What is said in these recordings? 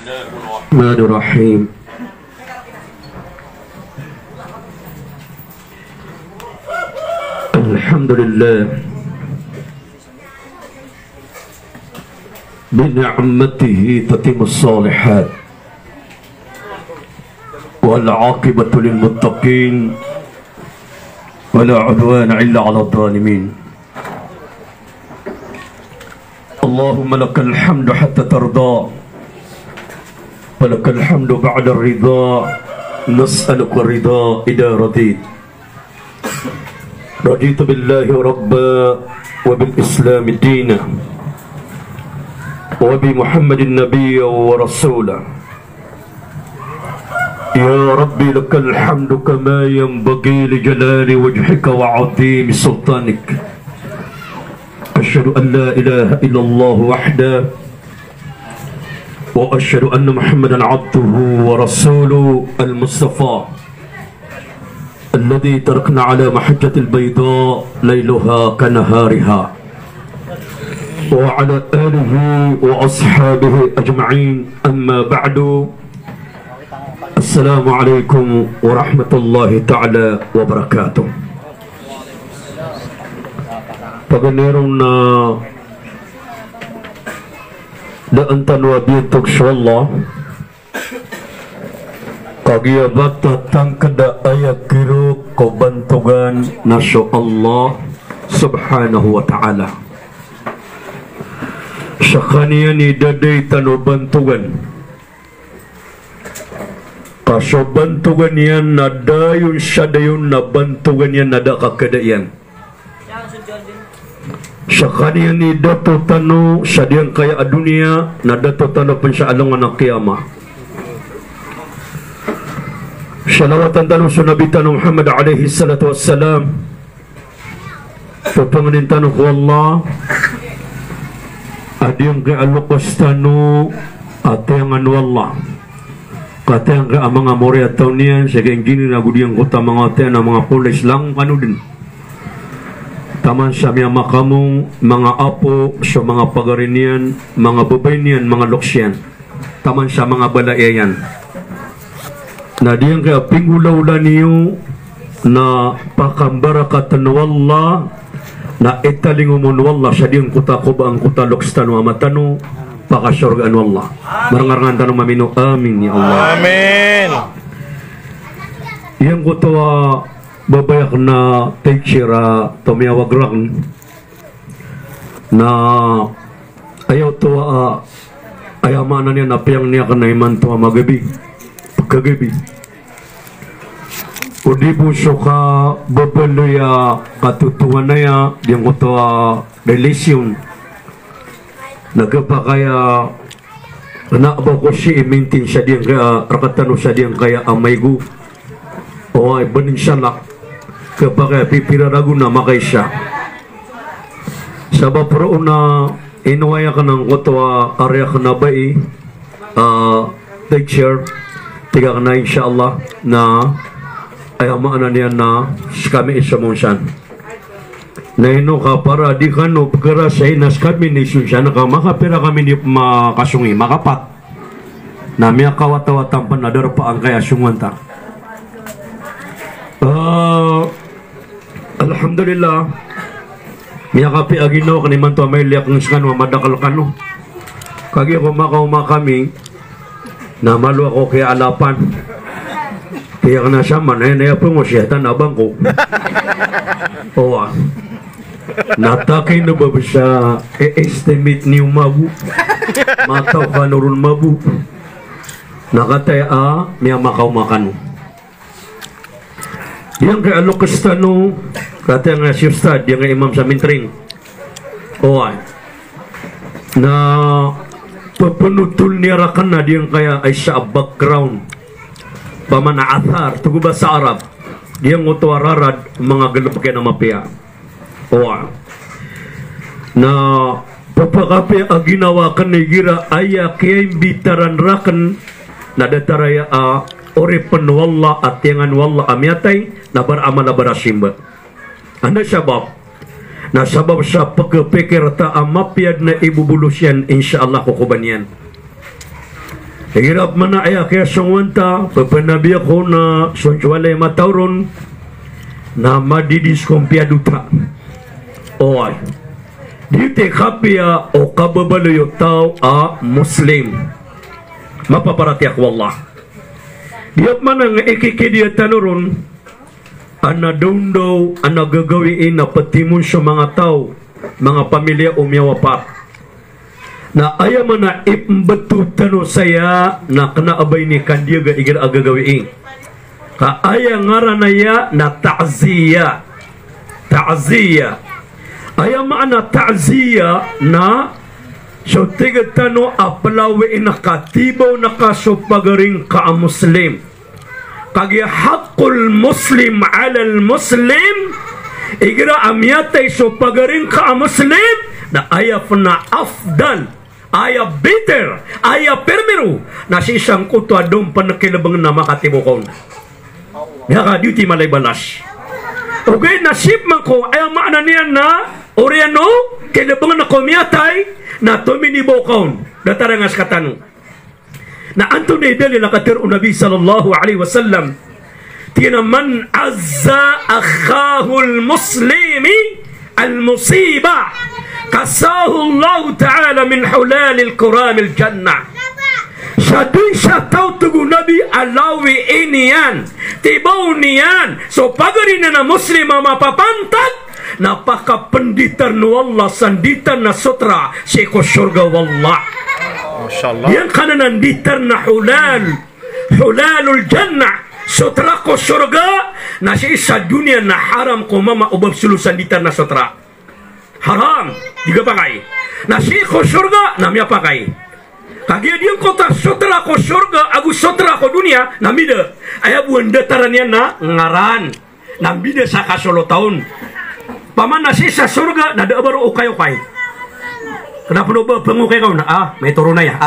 Bismillahirrahmanirrahim. Alhamdulillah Bini'amatihi tatimus salihat wal aqibatu lil muttaqin wala udwana illa ala dhalimin. Allahumma lakal hamdu hatta tarda walakal hamdu ba'da ridha. Nas'aluka ridha idha radit. Raditu billahi rabba wa bil islam dina wa bi muhammadin nabiyya wa rasula. Ya rabbi lakal hamdu kama yanbaghi li jalali wajhika wa 'azimi sultanik. Asyhadu an la ilaha illallah wahdahu wa asyhadu anna muhammadan 'abduhu wa rasuluhu al-mustafa الذي تركنا على محجة البيضاء ليلها كنهارها وعلى آله وأصحابه أجمعين. أما بعد، السلام عليكم ورحمة الله تعالى وبركاته. Paganiruna daantan wabiyatuk syallah kagia bata tangkada ayak kiro ko bantugan nasyo Allah subhanahu wa ta'ala. Syakaniya ni daday tano bantugan kasyo bantugan yan nadayon syadayon na bantugan yan nada kakadayan. Syakaniya ni dato tano syadiyang kaya adunia nadato tano pensyaalungan ng kiyama. Salawatan tanong sa Nabi tanong Muhammad alaihi salatu wassalam. Papanganin tanong ko Allah adiyang kay alukas tanong atayang anu Allah katayang kay mga mori ataw niyan sa kayang gini na gudiyang kota mga atayang na mga pulis lang kanu din taman sa mga makamong mga apo sa mga pagarinian mga babay niyan mga loksyan taman sa mga balayayan na diyang kaya pinggulaw niyo na pakambarakatan wallah na italingumun wallah sa diyang kuta ko ba ang kuta lokstano amatano pakasyurgaan wallah marangarangan tanong mamino amin ya Allah amin. Yang kuta babayak na teachera tumiyawag lang na ayaw tuwa ayamanan niya na piyang niya kanaiman tuwa magabi kagabi udi buso ka babaloya katutuan na ya diyang ko relasyon nagpakaya naaba ko siya i-maintain siya diyang kaya rakatano siya diyang kaya amaygo o ay banin siya lak kapag pipirarago na makay siya sa bapro na inuwaya ka ng kotoa area ka na ba take share tiga na insyaAllah na ay amaanan niya na kami isamonsan na ino ka para di ka no pagkara sa inas kami nisyon siya na ka makapira kami ni makasungi makapat na miya kawatawatang panadar pa ang kaya sungwanta. Alhamdulillah miya kapi aginaw kaniman to may liyak ng sikan mamadakal kano kagi ako makauma kami na malu ako kaya alapan kaya ka na siya man ay nayapungosyatan abang ko owa natakay na ba siya e-estimate niyo mabu mataw ka nurun mabu nakataya miya makaumakan yang kaya alokastano kataya nga siyustad yang nga imam sa mintring owa na papanutol niya rakan na diyang kaya ay sa background pamanaathar tuguba sa Arab diyang utuararad mga galupakay na mapia owa na papakapi ang ginawa kan na gira aya kaya bitaran rakan na dataraya ore penwalla at yangan walla amyatay na baramala barasimba anda syabab na sabab sa pagkapikir ta amapyad na ibubulusyan insyaallah kukubanyan Hirap mana ayah kaya songwanta pepenabi ako na sonchwalay matauron na madidis kompia duta. Oy. Dite kapia o kababalayo tao a Muslim. Mapaparati ako wallah. Diap mana nga ikikidia tanuron ana daw ana gagawiin na patimun sa mga tao, mga pamilya umyawapat. Na ayaw man na imbetutano saya na kanaabay ni kandiya ga igir agagawiin. Ka ayaw ngaranaya na ta'ziya. Ta'ziya. Ayaw maana ta'ziya na so tigatano apalawiin na katibaw na kasupagaring ka Muslim. Kaya hakul Muslim alal Muslim igira amyatay supagaring ka Muslim na ayaw na afdal. Aya bitter, aya permiru na si isang kuto adong panakilabang na makatibukon. Yaka duty malay balas. Okay, nasib man ko ay maana niya na oriano kilabang na kumiyatay na tuminibukon. Datarangas katano. Na Anthony Dali lakatir o Nabi sallallahu alaihi wasallam tina man azza akhahu al-muslimi al-musiba kasahu Allah Ta'ala min hulal al-kuram al-jannah. Syadun syatau tugu Nabi alawi inian tibaw niyan so pagarin na muslim mapapantag napaka penditar nu Allah sanditan na sutra siko surga wallah. Masyaallah. Yang kanan ditar na hulalul jannah sutra ko surga na sa dunia na haram ko mama ubab sulusan ditar na sutra. Haram juga pakai. Nasi ko surga namanya pakai. Kaya dia kota sutra ko surga agu sutra ko dunia namida. Ayah buan datarannya na ngaran. Namida sa kasolo tahun. Paman nasi sa surga nada baru ukay-ukay. Kenapa no pengukay kau na may turun ya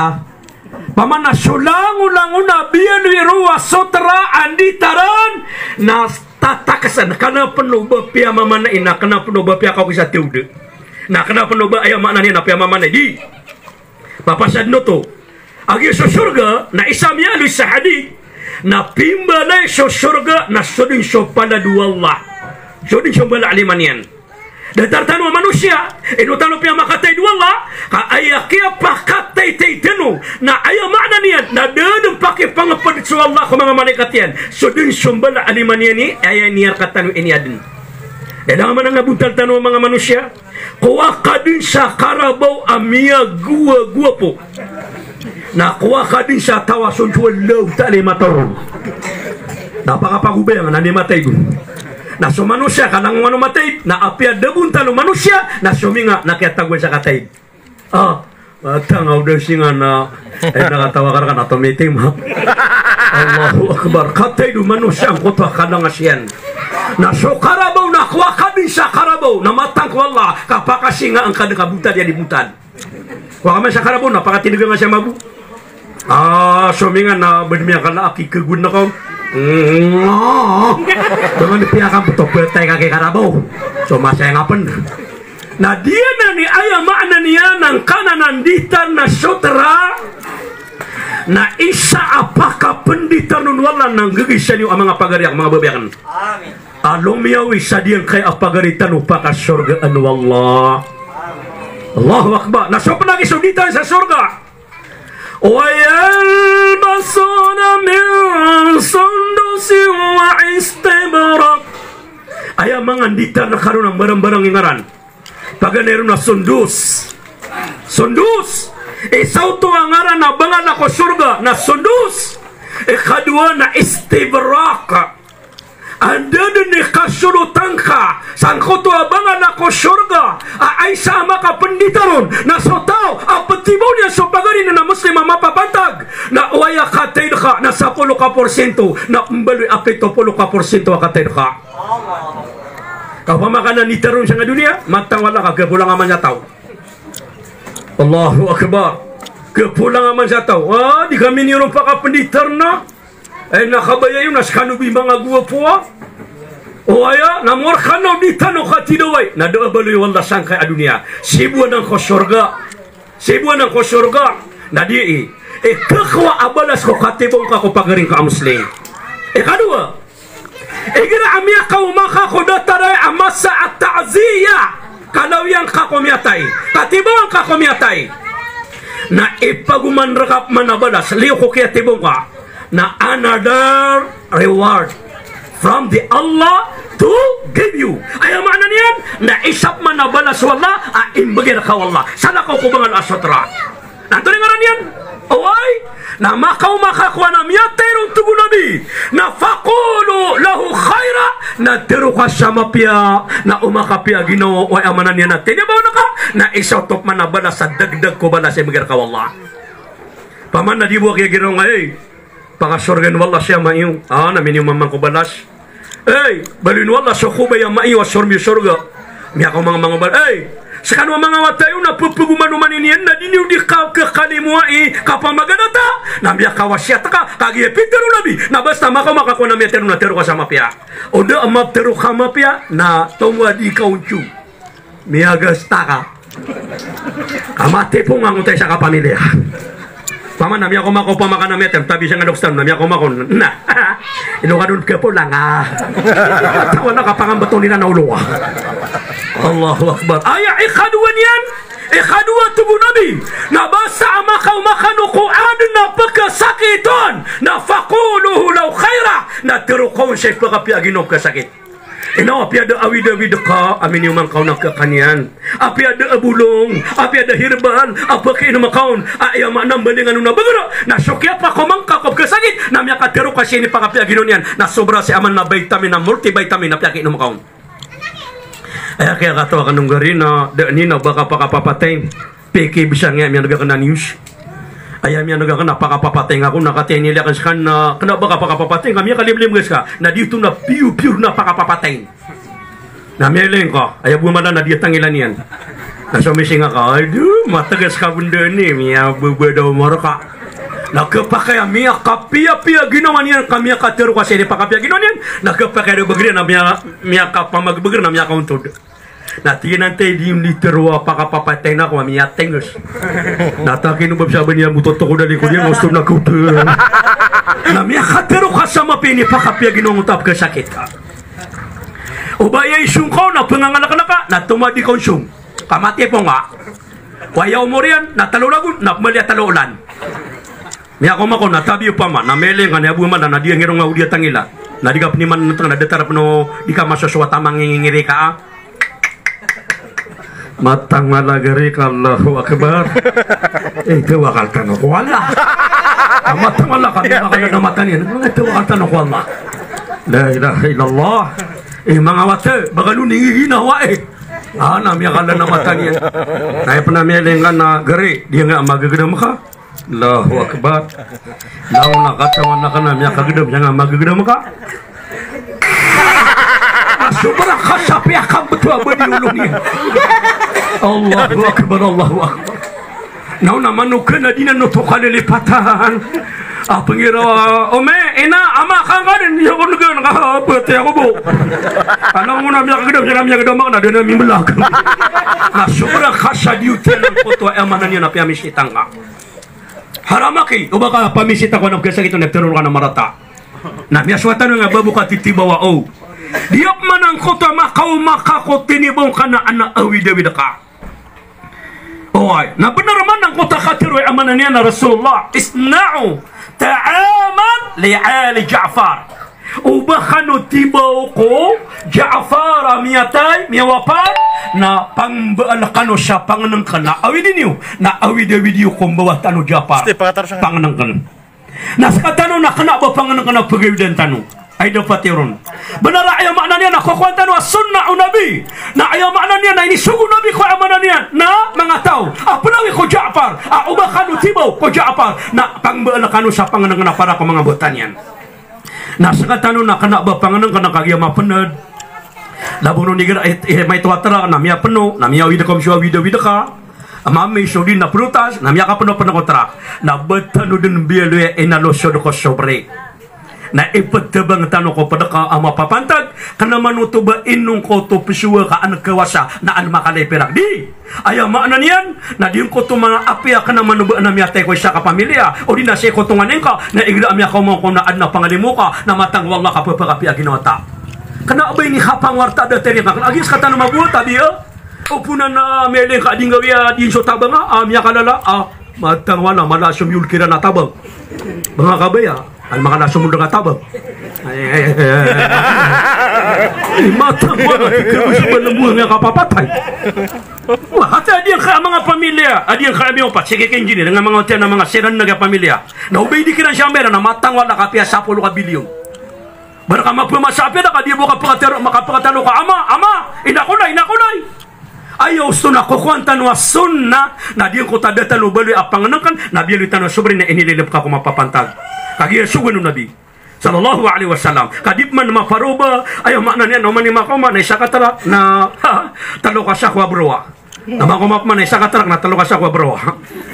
Paman na sulang-ulang na biyan wiruwa sutra anditaran na tatakasan kana penuh bapia mama na ina kana penuh bapia kau bisa tiude na kana penuh ba ayam makna ni na pia mama na di papasad no to agi so surga na isamya lu sahadi na pimbalay so surga na sudin so pada dua Allah sudin so bala alimanian datar tanu manusia inu tanu pia makatai dua Allah ka ayah kia pakatai taitenu na ayah makna nian na dedem pakai pangapad so Allah ko mga malaikat yan sudin so bala alimanian ni ayah niar katanu ini adin dalam mana ngabuntal tanu mga manusia kuwa kadin sa karabaw amia gua po na kuwa kadin sa tawason jual law tali matarong napakapagubay ang nanimatay ko na so manusia kanang ano matay na apya debun tanu manusia na suminga nakiatagwe sa katay tangaw daw singa na nakatawakan ka na tumitim Allahu Akbar katay do manusia ang kutwa kanang asyan na so karabaw na kuwa kadin sa karabaw na matang ko Allah kapakasinga ang kadakabutan dia dibutan wakaman sa karabaw napakatinigang nga siya mabu suminga na badmiya ka na aki kagun na ko dengan dipiakan betul betul kaki karabaw so masaya ngapen na dia na ni ayah makna niya ng kananan ditan na sutra na isa apakah penditar nun wala nang gigisan yung mga pagariak mga babayakan amin along miyawi sa diyan kay apagaritan upaka surga anu Allah Allahu Akbar na so panagi suditan sa surga وَيَلْبَسُونَ مِنْ سُنْدُسٍ وَإِسْتَبْرَقٍ ayah manganditan na karon ang barang-barang ingaran paganero na sundus isaw to ang ngaran na bangan ako surga na sundus ikadua na istibrak anda ni kasurutan ka sangko to abangan ako surga ay sama ka penditaron na sotaw apatibaw niya so pagarin na muslim mapapantag na waya katayd ka na 10% na umbaloy apit 10% katayd ka kapag makanan nitaron siya nga dunia matang wala ka kapulang aman siya tao Allahu Akbar kapulang aman siya tao di kami nirong pa ka penditar na ay nakabaya yun naskanubi mga guwa po o aya namor kanaw di tanong katidaway na doa baloy wala sangkay a dunia sibuan ang ko surga na di kakwa abalas ko katibong ka ko pagaring ka muslim. Ikadua, igira amya ka umaka ko dataray amasa at ta'ziya kalau yang ka kumiatay katibong ka kumiatay na ipaguman rakap manabalas liyo ko kaya tibong ka na another reward from the Allah to give you. Ayaw mana niyan na isap manabalas wala imbagir ka wala sana ko kubangan asatra nanto ni ngaran yan away na makaw makakuha na miyatay tugo nabi na faqulu lahu khaira na tiro ka siya mapya na umakapya Ginoo o amanan niya natin di ba na ka na isotop manabalas sa dagdag ko balas imbagir ka wala paman na di buwak ya Ginoo nga pangasurgan wala siya maiyong namin yung mamang ko balas balin wala so kubay ang maiyo asurmi surga miya ko mga balas sekarang mga watayo na pupuguman inian na diniw di ka kalimuai kapamaganata na miya kawasyata ka kagi epitero nabi na basta makakuha na miya tero na tero ka sa mapya o da amap tero ka mapya na tungwa di kaunchu miya gasta ka kamate po nga ngutay sa kapamilya paman na miya kumako pamakan na metem tabi siya nga dokstan na miya kumako na inukadun ka po lang tawa na kapangambato nila na ulo Allahu Akbar ikhaduan yan ikhaduan tubo nabi na basa amakaw makanukuan na pagkasakiton na faquluhu law khaira na tirukon siya pagkapiaginom kasakit api ada awid-awid ka amin yung mangkaw na kakanian api ada bulong api ada hirban apa kayo na makaon ayaw manang balingan na bagara na sukya pa kumangka ko kasakit na miya katero kasi ni pagkapiaginon yan na sobra si aman na vitamin na multivitamin na piyaki na makaon kaya katawa ka nung gari na nina baka pakapapatay peke bisa nga miya nagakana news ayam yang naga kena pakapapatay ako nakatay nila kan sa na kena baka pakapapatay kami kalimlim guys ka na dito na piu na pakapapatay na meleng ka ayaw bumala na dia tangilan yan na sumising ka aduh matagas ka bunda ni miya bubadaw maraka nakapakay miya kapia ginawan yan kami katero kasi ni pakapia ginawan yan nakapakay do bagri na miya kapamagbagri na miya kauntod Nati nanti di terwa pakapapatay na ko miya tengos. Natakin ubab sabi niya mutoto ko dali ko dia gusto na ko. Na miya katero kasama pini pakapia ginungutap ka sakit ka. Ubaya isung ko na pangangalak-alaka na tumadi ko isung. Kamati po nga. Wayaw mo riyan na talulagun na malia talulan. Miya ko mako na tabi pa man na mele nga niya buman na dia ngirong nga udia tangila. Na digap ni man nang nadatarap no di ka masaswata mangingiri ka matang malagari ka Allahu Akbar itu wakal tanok wala matang wala kami makaya na matan yan itu wakal tanok wala la ilaha illallah mga wate bagalu ningihina wa nami akala na matan yan kaya panamiyalingan na gari dia nga magagedam ka Allahu Akbar lau nakatawan na ka nami akagedam siya nga magagedam ka asubra kasapi akam betul abadi ulungnya Allahu Akbar Allahu Akbar nauna manukan na dinan no tokale lipatan pengira ome ena ama kangaden ya ko nugan ka pete ako bo ana muna miya kagedam siya miya gedam na dena mimbelag na subra khasa diuten foto amanan niya na pamisitang ka haramaki ubaka pamisita ko na kesa kito nepterol ka na marata na miya swatan nga babuka titibawa diap manang kota makau makako tinibong kana ana awid-awid ka. Oy, na benar manang kota khatir wa amananya na Rasulullah isna'u ta'aman li ali Ja'far. Ubahano tibaw ko Ja'far miyatay miyawapan na pangbaal kano siya panganang kana awidin niyo na awid-awid yu kumbawa tano Ja'far panganang kana. Naskatano na kana ba panganang kana pagawidan tano. Ay dapat yun. Benar ayaw makna niya na kukwanta no sunnah nabi. Na ayaw makna niya na inisugo nabi ko amanan niya na mga tao. Apalawi ko Ja'far. Ubakano tibaw ko Ja'far. Na pangbaala sa panganang na para ko mga butan yan. Na sakatano na kana ba panganang kana kagya mapenad. Labuno ni gira may tuwatara na miya peno na miya wida kom siya wida ka. Amami sudin na prutas na miya ka peno ko tra. Na betano din bielo enalo sod ko sobre. na ipattabang tanong ko pada ka ama papantag kana manuto ba inong ko to pisuwa ka anak kawasa na an makalay perak di aya makna niyan na di ko to mga apya kana manuba na miyatay ko sa kapamilya o di na siya ko tunganin ka na igla amya ko mo ko na adna pangalimu ka na matang wala ka papakapya ginawata kana abay ni hapang warta da teri ka agis kata na mabuta dia o puna na mele ka di ngawiya di so tabang amya kalala matang wala malasum yul kira na tabang mga kabaya ang mga nasumunda nga tabang. Matang wala, kikirusip ng buhay nga kapapatay. At adi ang mga pamilya, adi ang kami opat, sige kenjini, ng mga otiyan ng mga seran na pamilya, na ubay di kiran siya meron, na matang wala kapia 10 ka bilyon. Bara ka magpumasapi na ka, di mo makapakatalo ka, ama, inakulay. Ayaw gusto na kukwanta no sunna na di ko tadatan no baloy apanganakan na biya no sobre na inililip ka kumapapantag. Kagi sugan no Nabi sallallahu alaihi wasallam kadip man maparuba ayaw makna niya no man ni makoma na isa katara na talo ka sa kwa broa na makomap man isa katara na talo ka sa kwa broa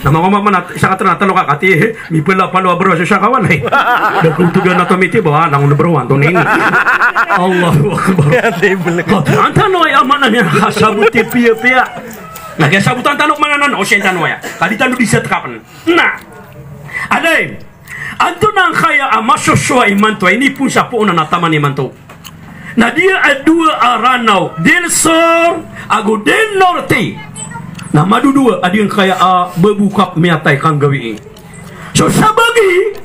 na makomap man isa katara na talo ka kati mi pala palo broa sa kawan ay dakuntugan na tomiti ba nang broa toning Allahu akbar antano ay amana niya kasabuti pia nagasabutan tanok mananan o siya tanong ya kaditan di set kapan na alay anto nang kaya amasoswa imanto ini pun sa po na nataman imanto na dia adua aranaw del sur ago del norte na madudua ading kaya bebukap miatay kang gawiin so sabagi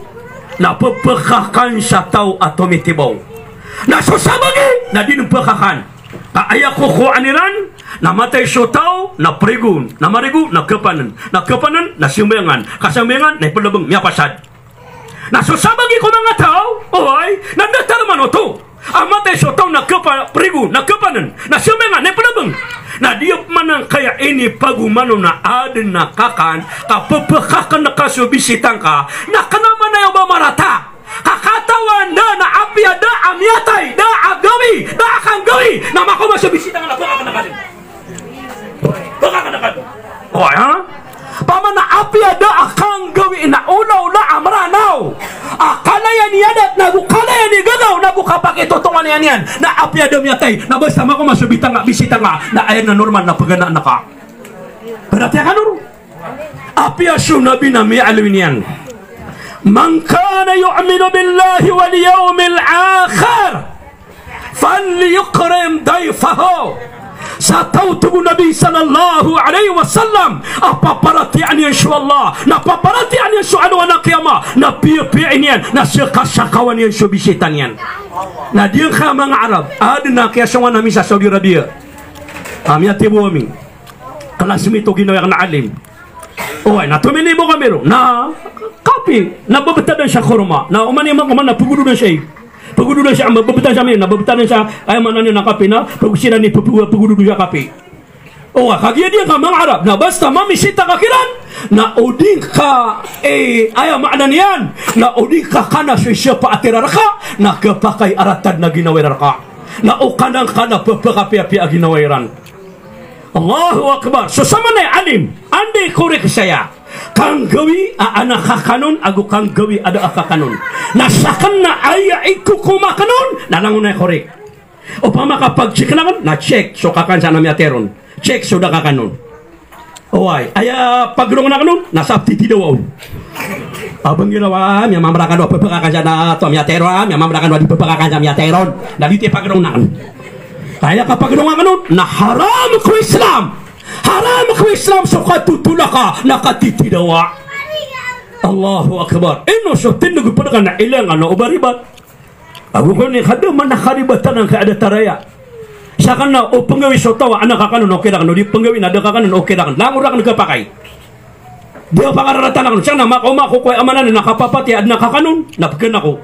na pepekakan sa tao atau mitibaw na so sabagi na dinupekakan kaaya ko aniran na matay so tao na pregun na marigu na kepanan na simbayangan kasambayangan na ipalabang miapasad na susabagi ko mga tao, oy, nandatarman o to. Amatay so tao na prigo, na kapanan, na sumengan, na palabang. Na diop man kaya ini pagumano na adin na kakan, kapapakakan na kasubisitan ka, na kanaman na yung marata. Kakatawan na apya da amyatay, da agawi, da akang gawi, na makumasubisitan ka na pagkakanakasin. Pagkakanakasin. Oy, ha? Paman na apya da akang gawi na unaw na amranaw akalayan niyan at nagukalayan ni gagaw nagukapakitutungan niyan na apya da miyatay na basta mako masubita nga bisita nga na ayan na normal na pagana na ka berarti kan nuru apya sunabi na mi'alwin yan man kana yu'minu billahi wal yawmil akhir falyukrim dayfahu sa tautubu Nabi sallallahu alaihi wasallam apa paratian insyaallah na paparatian insyaallah na kiyama na pipiin yan na syakawan yan subisitan yan na dia ka mga Arab adna kaya sa nami sa Saudi Arabia amyatibu amin kelas mito ginawa na alim oy na tumini mo kamero na kapi na babatadan siya kurma na umani na pugudo na siya pagudu na siya ang mababutan siya na babutanan siya ay manan na kape na pagusira ni pagudu siya kape o kagya dia ka mga Arab na basta mamisita ka kiran na uding ka ay maanan yan na uding ka kana siya pa atirar ka na kapakay aratad na ginawairar ka na ukanang ka na papakapi-api a ginawairan Allahu Akbar so sama na alim andi korek saya kang gawi anak kakanon ago kang gawi ada kakanon nasakan na aya iku kumakanon nalangunay korek upama kapag check naman na check so kakan sa namyateron check so da kakanon oy aya pagrong na kanon nasapti tidaw abang ginawa mi mamrakan do pepakakan sa na to myateron mi mamrakan do pepakakan sa myateron daliti pagrong na kanon kaya kapag grong na kanon na haram ko Islam haram ko Islam so katutulaka nakatitidawa Allahu Akbar ino so tindugo pa na ilangan na ubaribat ako ko ni kada man nakaribatan ang kaada taraya sa kana o panggawi so tawa anak kakanon okay ra kano di panggawi na da kakanon okay ra kan langur ra kan kapakay di pa kararatan ako siya na mako koy amanan na nakapapati ad nakakanon napken ako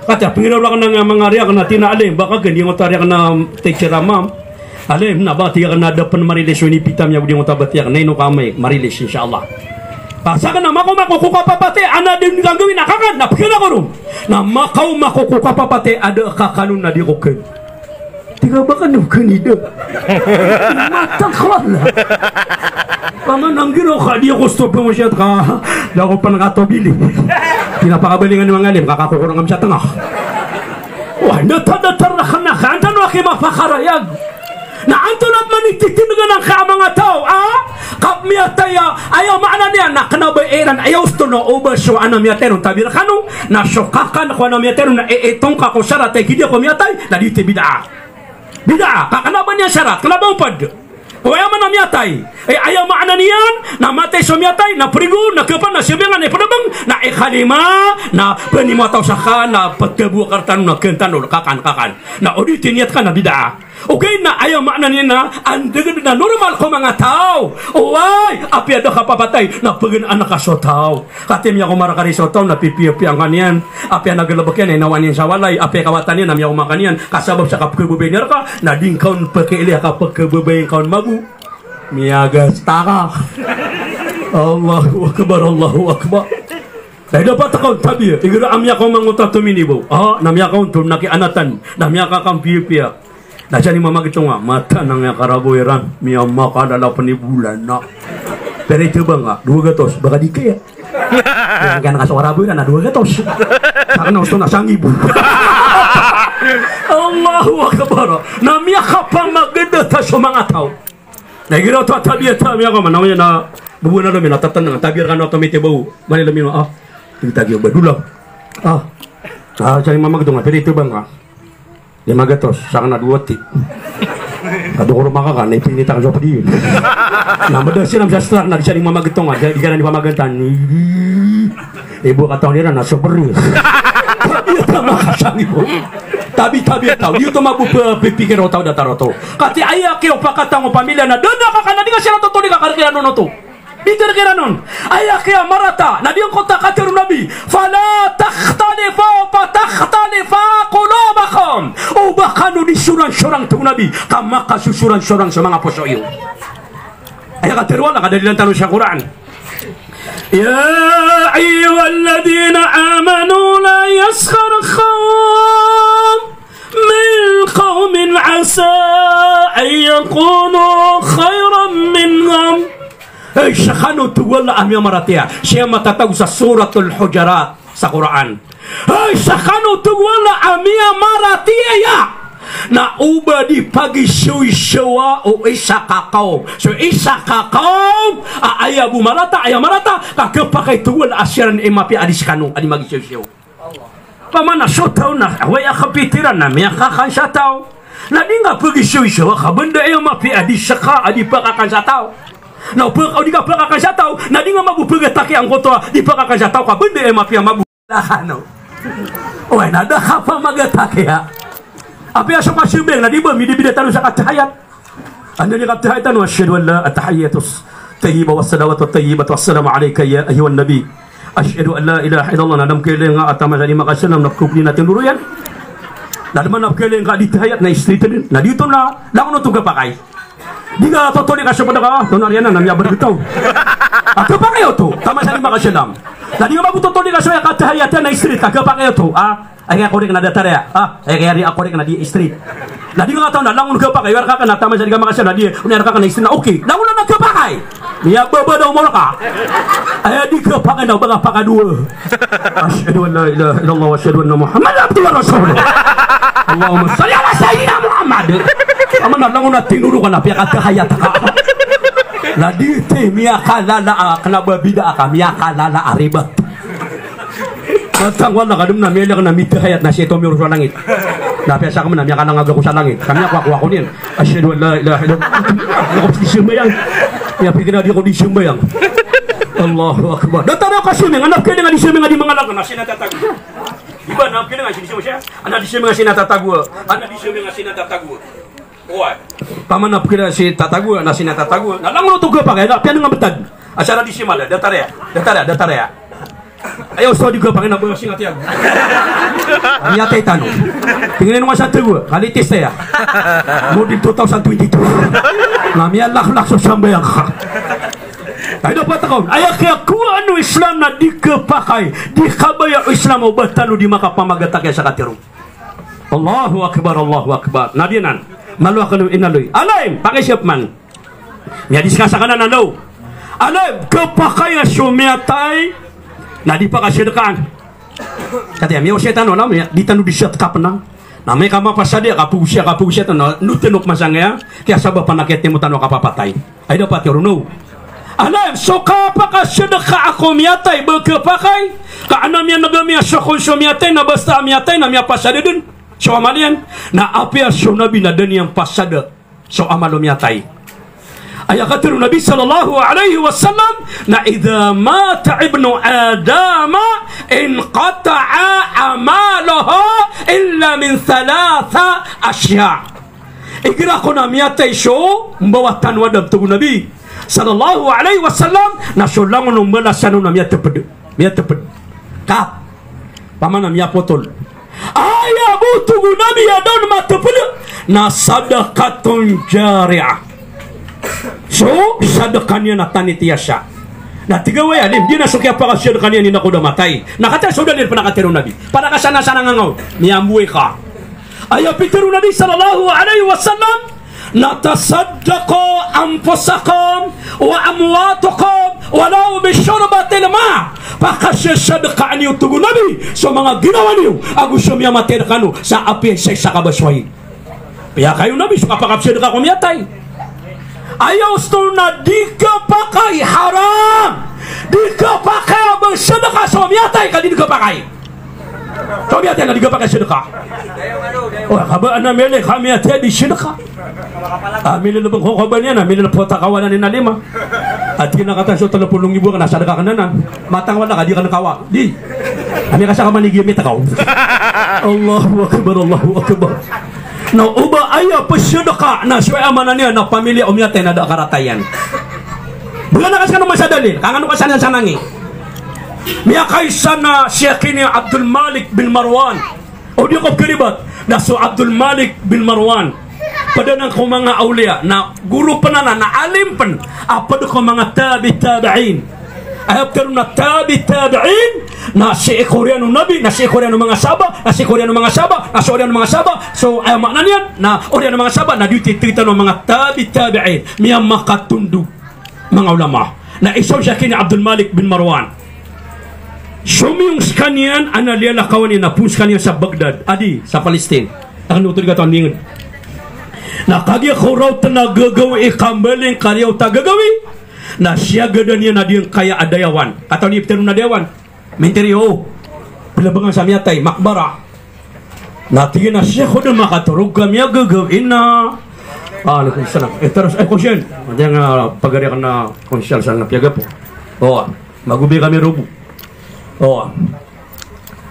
kata pingiraw ra kan nga mga riya kan tinaalim baka gandi mo tarya kan na teacher ma'am alim na ba tiya na dapan marilis ni pitam ya budi ngotabat ya nay no kamay marilis insyaallah pasa kana mako kukapapate ana din gagawin nakakan napkira ko rum na makaw kukapapate ada kakanun na di ko ken tiga bakan no kanida mata khwala pamanang giro ka di ko stop mo siya ka da ko pa nakatobili pinapakabalingan ng mga alim kakakukurang am siya tanga Wah, nata-nata na kantan wa kima fakarayag. Na anto na manititin nga ng mga tao, kap miyataya, ayaw maana niya, na kanabayaran, ayaw ito na ubasyo, ana miyateron, tabi na kanong, na syokakan ako na miyateron, na itong kako syarat, ay hindi ako miyatay, na dito bidaa. Bidaa, kakanaban niya syarat, kanabaw pad. Kaya man na miyatay, ay ayaw maana niyan, na matay sa miyatay, na prigo, na kapan, na siyabangan, na panabang, na ikalima, na panimataw sa ka, na pagkabuwa kartan, na kentanol, kakan, na ulitin niyat ka na bidaa. Okay na ayaw maana niya na andagad na normal ko mga tao. Uway, api ada kapapatay na pagin anak kasotaw. Katim niya kumarakari sotaw na pipiyapiang kanyan. Api nagalabak yan ay nawan yan sa walay. Api kawatan yan na miyaw makanyan. Kasabab sa kapkababay niya ka na din kaun pagkaili kapagkababay kaun magu. Miyagas taka. Allahu Akbar, Allahu Akbar. Dahil dapat akaw tabi. Igira amya ko manguta tuminibo. Namya kaun tum nakianatan. Namya ka kang piyapiyak. Nah jadi mama gitu nggak mata nangnya karaboiran miyama kadala penibulan nak dari itu bang 200 baka dike ya yang kan kasih karaboiran 200 karena usah nasang ibu Allahu Akbar namanya kapang maganda ta semangat tau nah kira tuh tabiat tabiat apa namanya na bubuan ada mina tatan dengan tabiat kan otomatis bau mana lebih kita gio badulah jadi mama gitu nggak dari itu bang 500 sa kana 2 ti. Ado ko rumaka ka na ipinitan sa padi. Namada siya sa strak na siya ni mamagitong di kana ni pamagantan. Ibu kataon nila na sobri. Iya tama kasang ibu. Tabi tahu dia tu mabu pikir otau datar otau. Kati ayah kio pakatang o pamilya na dana ka kana dinga sila totoo ni kakarakiran no to. Bitir kiranon ayah kaya marata na diyang kota katirun nabi fala takhtalifa qulubakum ubakanu di surang-surang tu nabi kama kasusurang-surang sa mga posoyo ayah katirwan na kadalilan tanong sa Quran ya ayyuhalladhina amanu la yaskhar qawm min qawmin asa an yakunu khayran minhum. Syahanu tuwala amya maratia siya matatag sa suratul Hujarat sa Quran. Syahanu tuwala amya maratia ya na uba di pagi syuwa o isa kakao so isa kakao aya bu marata aya marata kakepakai tuwala asyaran imapi adis kanu adi magi syuwa pamana sotau na waya kapitiran na miya kakan satau na di nga pagi syuwa kabenda iya mapi adis saka adi pakakan satau na pag di ka pakakan satau na di nga mabupugataki ang koto di pakakan satau kabenda iya mapi ang mabulahano oy nada kapa magataki ya apa yang sama simbeng na di ba midibida tanu sa katahayat anda ni katahayatan wa asyhadu an la atahiyatus tayyibah was salawatu tayyibatu wassalamu alayka ya ayyuhan nabi asyhadu an la ilaha illallah nadam kailan nga atama sa lima kasalam na kupli natin duruyan nadam na kailan nga ditahayat na istri din na dito na langon to kapakai di ka totoo ni kasapada ka tonariana na miya bergetaw kapakai to tama sa lima kasalam na di nga magtotoo ni kasaya katahayatan na istri kapakai to ay kaya korek na datar ya ay kaya ria korek na di street na di nga taon na langon ka pa kay warka ka na tama sa di ka makasya na di unyar ka na street na okay langon na nagkapakay niya baba daw mo ka ay di ka pa daw baga pakadua asyhadu an la ilaha illallah wa asyhadu anna muhammadan abduhu wa rasuluh Allahumma shalli ala sayyidina Muhammad aman na langon na tinuro ka na piya katahayat ka la di te miya kalala kana babida ka miya kalala aribat matang wala kadum na miyala ka na mitahayat na siya tumiro sa langit. Napiyasa ka mo na miya ka nangaga ko sa langit. Kami ako niyan. Asyhadu an la ilaha illallah. Ako di simbayang. Miya pikir na di ako di simbayang. Allahu Akbar. Datang ako simbayang. Anak kaya nga di simbayang di mga laga na sinatatago. Iba na kaya nga sinisimo siya. Anak di simbayang sinatatago. Anak di simbayang sinatatago. Uy. Pamanap kaya si tatago na sinatatago. Nalangon ito ka pa kaya. Piyan nga betad. Asyara di simala. Datar ya. Ayaw so di ko pa kina bosing atiag. Niya tay tanong. Tingnan mo sa tuwa, kalitis ya. Mo di 2022. Namiya lakhlak sa sambayang ka. Ay dapat ako. Ay kaya kuha ano Islam na di kepakai, di kabaya Islam o batalo di makapamagatak ya sa katiro. Allahu Akbar, Allahu Akbar. Nadianan. Malu akan inaloy. Alaim, pakai siap man. Niya diskasa kanan alo. Alaim kepakai sumiatay. Na di pa ka sedekaan. Kati miyaw setan wala miya di tanu di set kapenang. Namanya kama pasadia kapugusya to nutenuk masangya kaya sabab panakit mo tanong kapapatay. Ay dapat yoruno. Alam so kapaka sedekah ako miyatay berkepakai ka anamya nagamya so konsumiyatay na basta amiyatay na miya pasada dun. So amalian na apia so nabi na dun yang pasada so amalum miyatay. Ayat kata Nabi sallallahu alaihi wasallam na idza mata ibnu adam in qata'a amaluhu illa min thalatha asya. Igra ko na miyatay so mbawa tanwadam tu Nabi sallallahu alaihi wasallam na sulang no melasano na miyateped kap pamana miyapotol aya butu Nabi adon mateped na sadaqatun jariyah. So, sadakanya na tanitiasa. Na tiga way alim, di na suki apa ka sadakanya ni nakuda matay. Nakata sudah din panakatero Nabi. Para ka sana-sana ngangaw, miyambuhay ka. Ayaw pitero Nabi sallallahu alaihi wasallam, natasaddaqo anfusakum wa amwatukum walau bisyurbatil ma. Pakasyasadaka niyo tugo Nabi. So mga ginawa niyo, agus siya matay kanu sa api sa kabasway. Kaya kayo Nabi, suka pakapsadaka kumiyatay. Ayaw na di ka pakai haram, di ka pakai bersedekah suamiatai kali di ka pakai suamiatai kali di ka pakai sedekah. Oh kabar anda milih kami atai di sedekah milih lebih kokobannya na milih pota kawanan ni nalima ati na kata so 30,000 kana sedekah kananan matang wala ka di kana kawa di kami kasa ka manigi mi takaw. Allahu akbar, Allahu akbar. Na uba ayah pesedekah na suai amanannya na pamilya umyatay na da karatayan. Bulan na kasi ka naman sa dalil kangan ka sana sanangi miya kaysa na siya kini Abdul Malik bin Marwan o di ko kiribat na so Abdul Malik bin Marwan pada nang ko mga awliya na guru panana na alim pan apa do ko mga tabi'in ayat teruna tabi'in na si Koreano Nabi na si Koreano mga saba na si Koreano mga saba na si Koreano mga saba so ay maknanya na Koreano mga saba na dititita ng mga tabi'in miya makatundog mga ulama na isaw siya kini Abdul Malik bin Marwan sumiyong skanian analila kawanin na pun skanian sa Baghdad adi sa Palestine ang nutod ka ito ang na kagya ko raw na gagawi ikambaling karyaw ta gagawi na siya gada niya na diyang kaya adayawan atau ni piterun na adayawan menterio pelabangan sa miyatay makbara na tingin na siya ko na makaturog kami gagawin na Waalaikumsalam terus konsyen yang pagariakan na konsyal sa napiaga po magubi kami rubo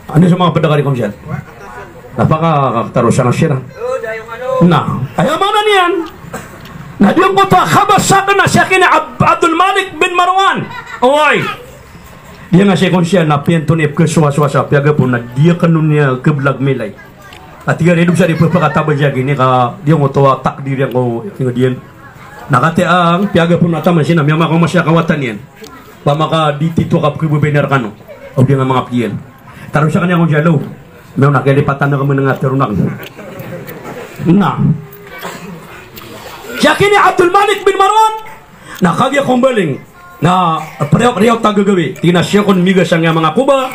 ano sa mga padagari konsyal napaka-tarusan na siya na ayaw mga niyan na diyang ko ta kabasakan na siya kina Abdul Malik bin Marwan oy dia nga siya konsyal na pientonip ke suwa-suwa piaga po na dia kanun niya keblag milay at tiga hidup siya di pagkataba siya gini ka dia ngo tawa takdir yang ko diyan nakate ang piaga po nataman siya na miya makang masya kawatan yan pamaka ditito ka kibubener kano o dia nga mga piyan tarong siya kanya kong jalo may nakalipatan na kami nga terunak na siya kini Abdul Malik bin Marwan nakagya kong baling na pareok-reok tagagawi tina siya kon migas ang mga kuba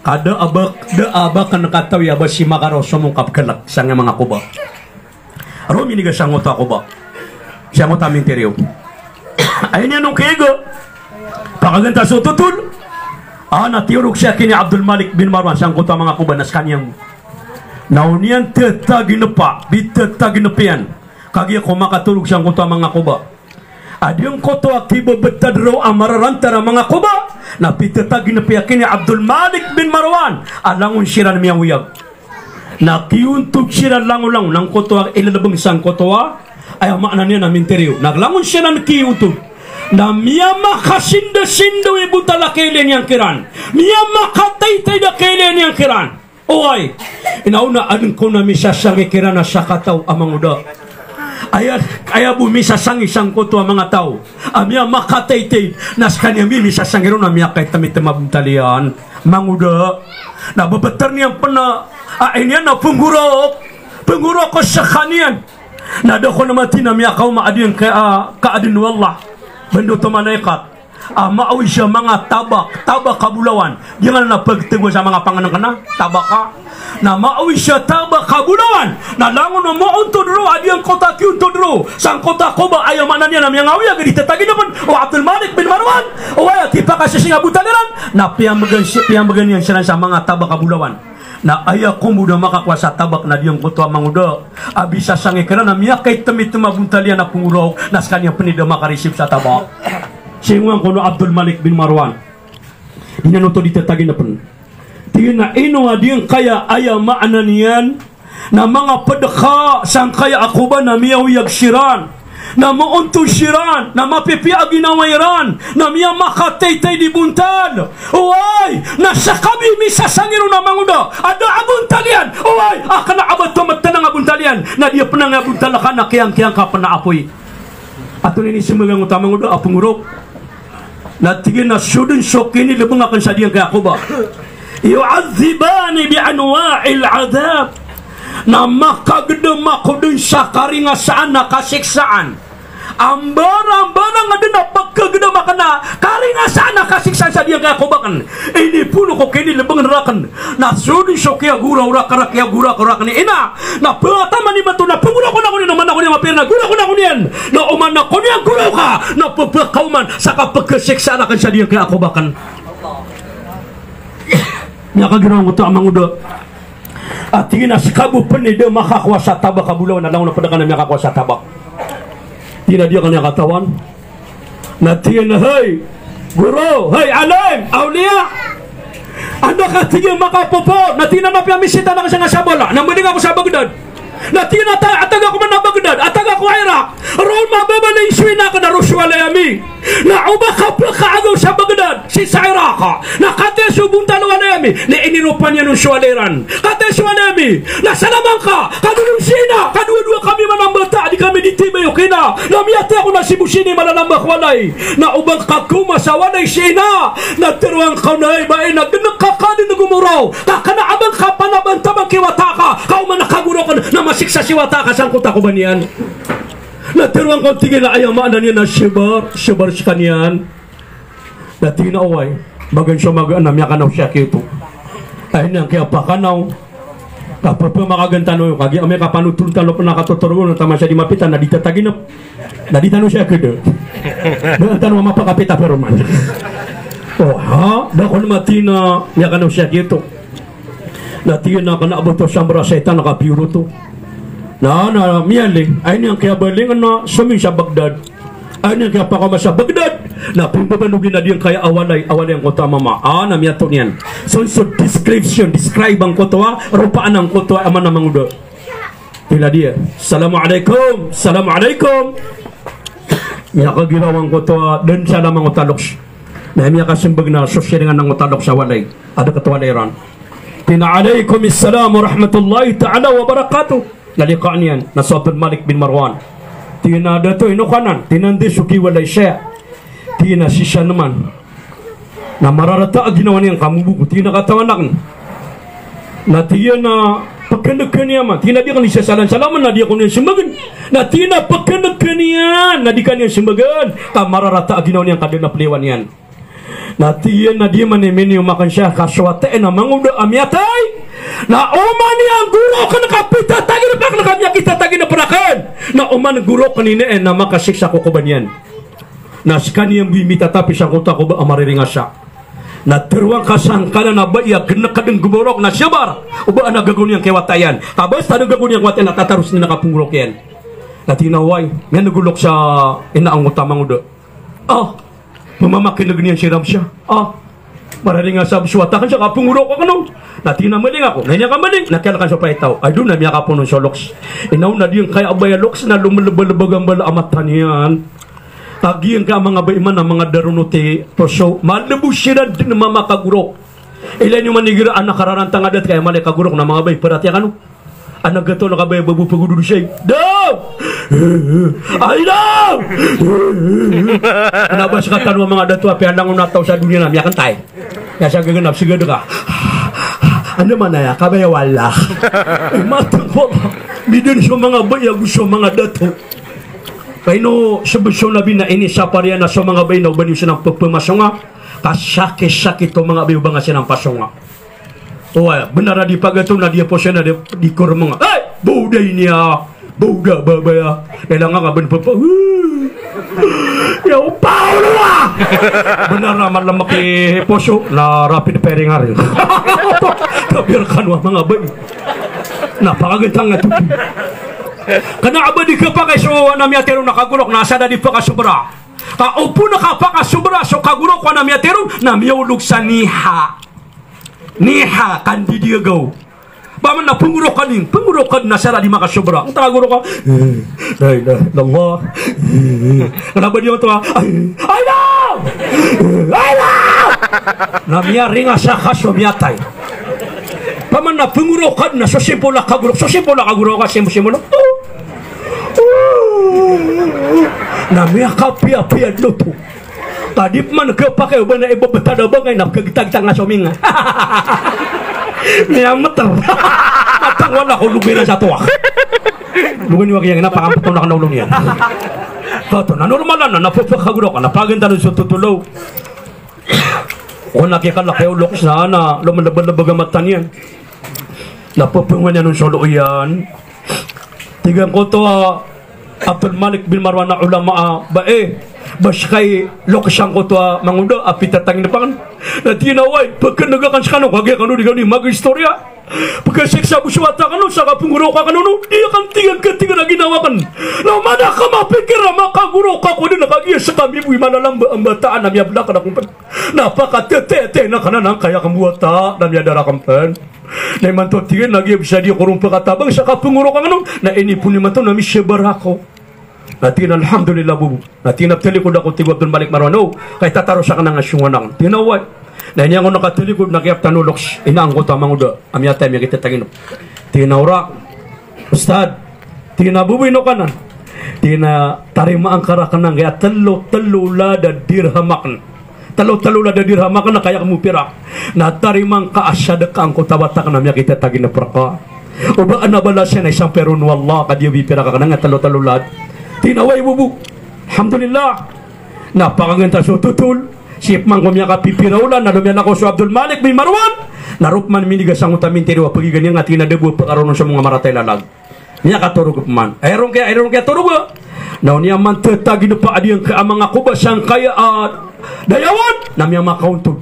kada abak kan nakatawi aba si makaro sumungkap kalak sa mga kuba aro minigas ang uta kuba siya mo taming teriyo ayun yan nung kego pakaganta so tutul natiurok siya kini Abdul Malik bin Marwan siyang kuta mga kuba nas kanyang naunian tetaginepa bitetaginepian kagya ko makatulog siyang kuta mga kuba adyong koto akiba betadro amararantara mga kuba na pitetaginapian kini Abdul Malik bin Marwan alangon siya na miyang uyag na kiuntog siya langulang ng koto ilalabang isang koto ay makna niya na minteriyo naglangon siya na kiuntog na miya makasindo-sindo ibutala kailan niyang kiran miya makataytay na kailan niyang kiran oy inauna adun ko na misasangi kiran na sa kataw amang uda ayat bumi sasang isang koto ang mga tao amya makataytay nas kanya mi sasangiro na miya kay tamit-tamab talian manguda na babatar niyang pana niya na penggurok ko sa kanian na dako na mati na miya kaw maadin kaadin wallah bendo to malaikat maawi siya mga tabak kabulawan. Jangan na pagtigo sa mga panganang kana, tabaka. Na maawi siya tabak kabulawan. Na langon na mo untodro, adiyang kota kiuntodro. Sang kota ko ba ayaw manan niya na miyang awi, agad itatagin naman. O Abdul Malik bin Marwan. O ay, tipa kasi singa butaliran. Na piyambagan niya siya sa mga tabak kabulawan. Na ayaw ko muda makakuha sa tabak na diyang kutuwa manguda. Abisa sangi kena na miyak kay temit-tema buntalian na punguraw na sa kanyang penida makarisip sa tabak. Siyungang kuno Abdul Malik bin Marwan. Inanuto ditatagin na pun. Tingin na ino nga diyang kaya ayaw maanan niyan na mga padaka sang kaya ako ba na miyaw yagsiran. Na maunto siran, na mapipiag ginawairan, na miya makataytay di buntal. Uway, nasa kami misasangiro na manguda, ada abuntalian. Uway, akana abad tumat na nga buntalian, na diya pa nga buntalakan na kiyang-kiyang ka pa na apoy. Ato nini simagang utamang uda, apungurok. Natigin na sudun sokini, libong akan sa diyang kaya ko ba? Yu'adzibani bi'anwa'il adab. Na makagdama ko dun sa karingasaan na kasiksaan. Ambara-ambara nga din na pagkagdama ka na karingasaan na kasiksaan sa diyang kaya kubakan. Ini puno ko kini lebang narakan. Na sudin siya kaya gura-ura kaya gura-ura ni ina. Na pataman ni bato na pangura ko na ko ni naman ako niya mapira na gura ko na ko niyan. Na uman na ko niyan gura ka. Na pagkauman sa kapagkasiksaan na kan sa diyang kaya kubakan. Nakaginawa ko ito ang mga uda. At tingin na si Kabu Penida makakuha sa tabak kabulaw na lang na padakan na makakuha sa tabak. Tingin dia kanya katawan. Na tingin na, hey, guru, hey, alim, awliya. Ano ka tingin makapopo? Na tingin na piyamisita na kasi nga sabala. Namaling ako sa Baghdad. Na tingin na atag ako man na Baghdad. Atag ako Iraq. Roon mababa na iswi na ka na Ruswalayami. Na umakapla ka agaw sa Baghdad. Si sa Iraq. Na kate subong talawa na yami. Na inirupan niya ng Swaliran. Kate Swalami. Na salamang ka. Kadulong sina. Kadua-dua kami manambata. Di kami ditibay okay na. Namiyate ako na si Busini malalambak walay. Na ubang kakuma sa walay sina. Na tiruang kaunay bae. Na ganagkakadin na gumuraw. Kakana abang kapanabantabang kiwataka. Kauman nakaguro ka na masiksa si wataka. Saan ko tako ba niyan? Na tiruang kong tingin na ayaw maanan niya na shibar si kanyan. Na tingin na away. Bagan siya mag-anam niya kanaw siya kito. Ay nang kaya pa kanaw. Kapag pa makagantano yung kagi. Amay kapanutulong talo pa nakatuturo. Nang tama siya di mapitan. Na ditatagin na. Na ditano siya kito. Na tanong mapakapita pero man. Oh ha? Dako na matina niya kanaw siya kito. Na tingin na kanaabot to siyang braseta. Nakapuro to. Na miyaling ay niyang kaya balingan na sumin sa Baghdad ay niyang kaya pakama sa Baghdad na pimbabanugin na diyan kaya awalay ang kota mama na miyato niyan so describe ang kota rupaan ang kota aman na manguda tila dia Assalamualaikum niya kagilawang kota dan siya lamang utaloks na miya kasimbag na sosyaringan ng utaloks sa walay ada katawaliran pinaalaikum assalam warahmatullahi ta'ala wabarakatuh. Nalikaan yan na si Abdul Malik bin Marwan. Tingin na dato inukanan. Tinandi suki walay siya. Tingin na siya naman. Na mararata ang ginawa niyang kamubuko. Tingin na katawanak. Na tingin na pagkanagkan niya man. Tingin na di ka niya salaman na di ako niya simbagan. Na tingin na pagkanagkan niya. Na di ka niya simbagan. Mararata ang ginawa niyang kadang paliwan yan. Na tingin na di man niya umakan siya. Kaswatain na manguda amyatay. Na uman niya ang guro ka nakapita tagi na nakanya kita tagi na perakan na uman guro kanina na makasiksa ko ba niyan na kaniyang bimita tapi siya ko ko ba amariringa siya na teruang kasangkala na ba iya genakadeng gumurok na syabar uba na gagun yang kewatayan tabas tanu gagun yang kewatayan na tatarus ni nakapungurok yan na tinaway nga nagulok sa inaang utamang uda mamamakin na ganyan siram siya mararing nga sa suwata kan siya kapunguro ko kanong natina maling ako nanya ka maling nakalakan sa paitaw ay doon na miya ka po ng soloks inaw na diyan kaya abaya loks na lumalabalabagang bala amatan yan tagiyan ka mga baiman na mga darunote so malabos siya din na mamakagurok ilan yung manigiraan na kararantang adat kaya mali kagurok na mga bay parati ano anak gato nakabaya babu pagududu siya daw ay daw nabas ka tanong mga dato api anang unataw sa dunia na miyakan tayo kaya siya gaganap sigado ka ano man na ya kabaya wala matang po bidin sa mga baya gusto mga dato Paino sebesyo nabi na ini sa pariana sa mga bayna uban yung sinang pagpamasonga kasakit-sakit to mga bayo nga sinang pasonga. O benar di pagato na dia po siya na di kurmanga. Ay! Buday niya! Buda babaya! Kailangan ka ba pa? Yaw Paulo ah! Benar naman lang makiposo na rapid firing nga rin. Kabirkan wa mga bayo. Napakagandang nga ito. Kana abadi ka pa kay so na miatero nakagurok nasa na di pa kasubra. Kaupo na ka pa kasubra so kagurok na miatero na miulog sa niha. Niha kandidiagaw. Baman na pungurok kan nasa na di makasubra. Ang tagagurok ka. La ilaha illallah. Kana ba diyo to? Ay no! Ay no! Na miaringa sa kaso miatay. Paman na pungurok na so simple na kagurok. So simple na kagurok ka simple na. Namanya kapia-pia lutu. Tadi man kepakai ubana ibu betada bangay nak kegitag-tag na suminga. Niya meter. Matang wala ko lubira sa tuwa. Lugan yung kaya napakampot na kanaulong yan. Kato na normalan na napapakaguro ka napaganda rin sa tutulow. O nakikala kayo lokos na na lumalabalabaga matan yan. Napapungan niya nung solo yan. Tigang ko to Abdul Malik bin Marwan na ulama bas kay lokasang ko to mangundo apitatangin na pangan na tinaway pagkanagakan sa kano kagaya kano di kano mag-istorya pagkaseksa buswata kano sa kapunguro ka kano di akan tigan na ginawa kan na mana ka mapikir na makaguro ka ko din nakagiya sa kami buwi malalamba ang bataan na miyabla ka na kumpan napakatete na kanan kaya kamuwata na miyadara kampan na iman to tingin lagi bisa dia kurung pakatabang sa kapunguro ka kano na ini pun iman to na misyabar ako natin alhamdulillah bubu natin naptelikod ako tigo Abdul Malik Marwan kay tataro sa kanang asyunganang tinaway na niya ko nakatilikod nakiyap tanuloks inaang ko tamang uda amyatay miya kita tagino tinawra ustad tinabubuy no kanan tina tarima ang karakanang kaya talo lada dirhamakan talo lada dirhamakan na kaya kamu pirak na tarimang kaasyada ka ang kutawatak na miya kita tagino praka o ba anabalasya na isang perun wallah kadiyo bipira ka kanang talo lad tinaway bubu alhamdulillah napakaganda so tutul sip man ko miya kapipiraulan na lumiyan ako so Abdul Malik bin Marwan narupman minigas ang utamin tiriwa pagi ganyan nga tinadebu pagkaroon sa mga maratay lalag niya katurog man ayron kaya turog na niya man tetagi na pa adiyang ka mga kubasang kaya dayawan na miya makauntod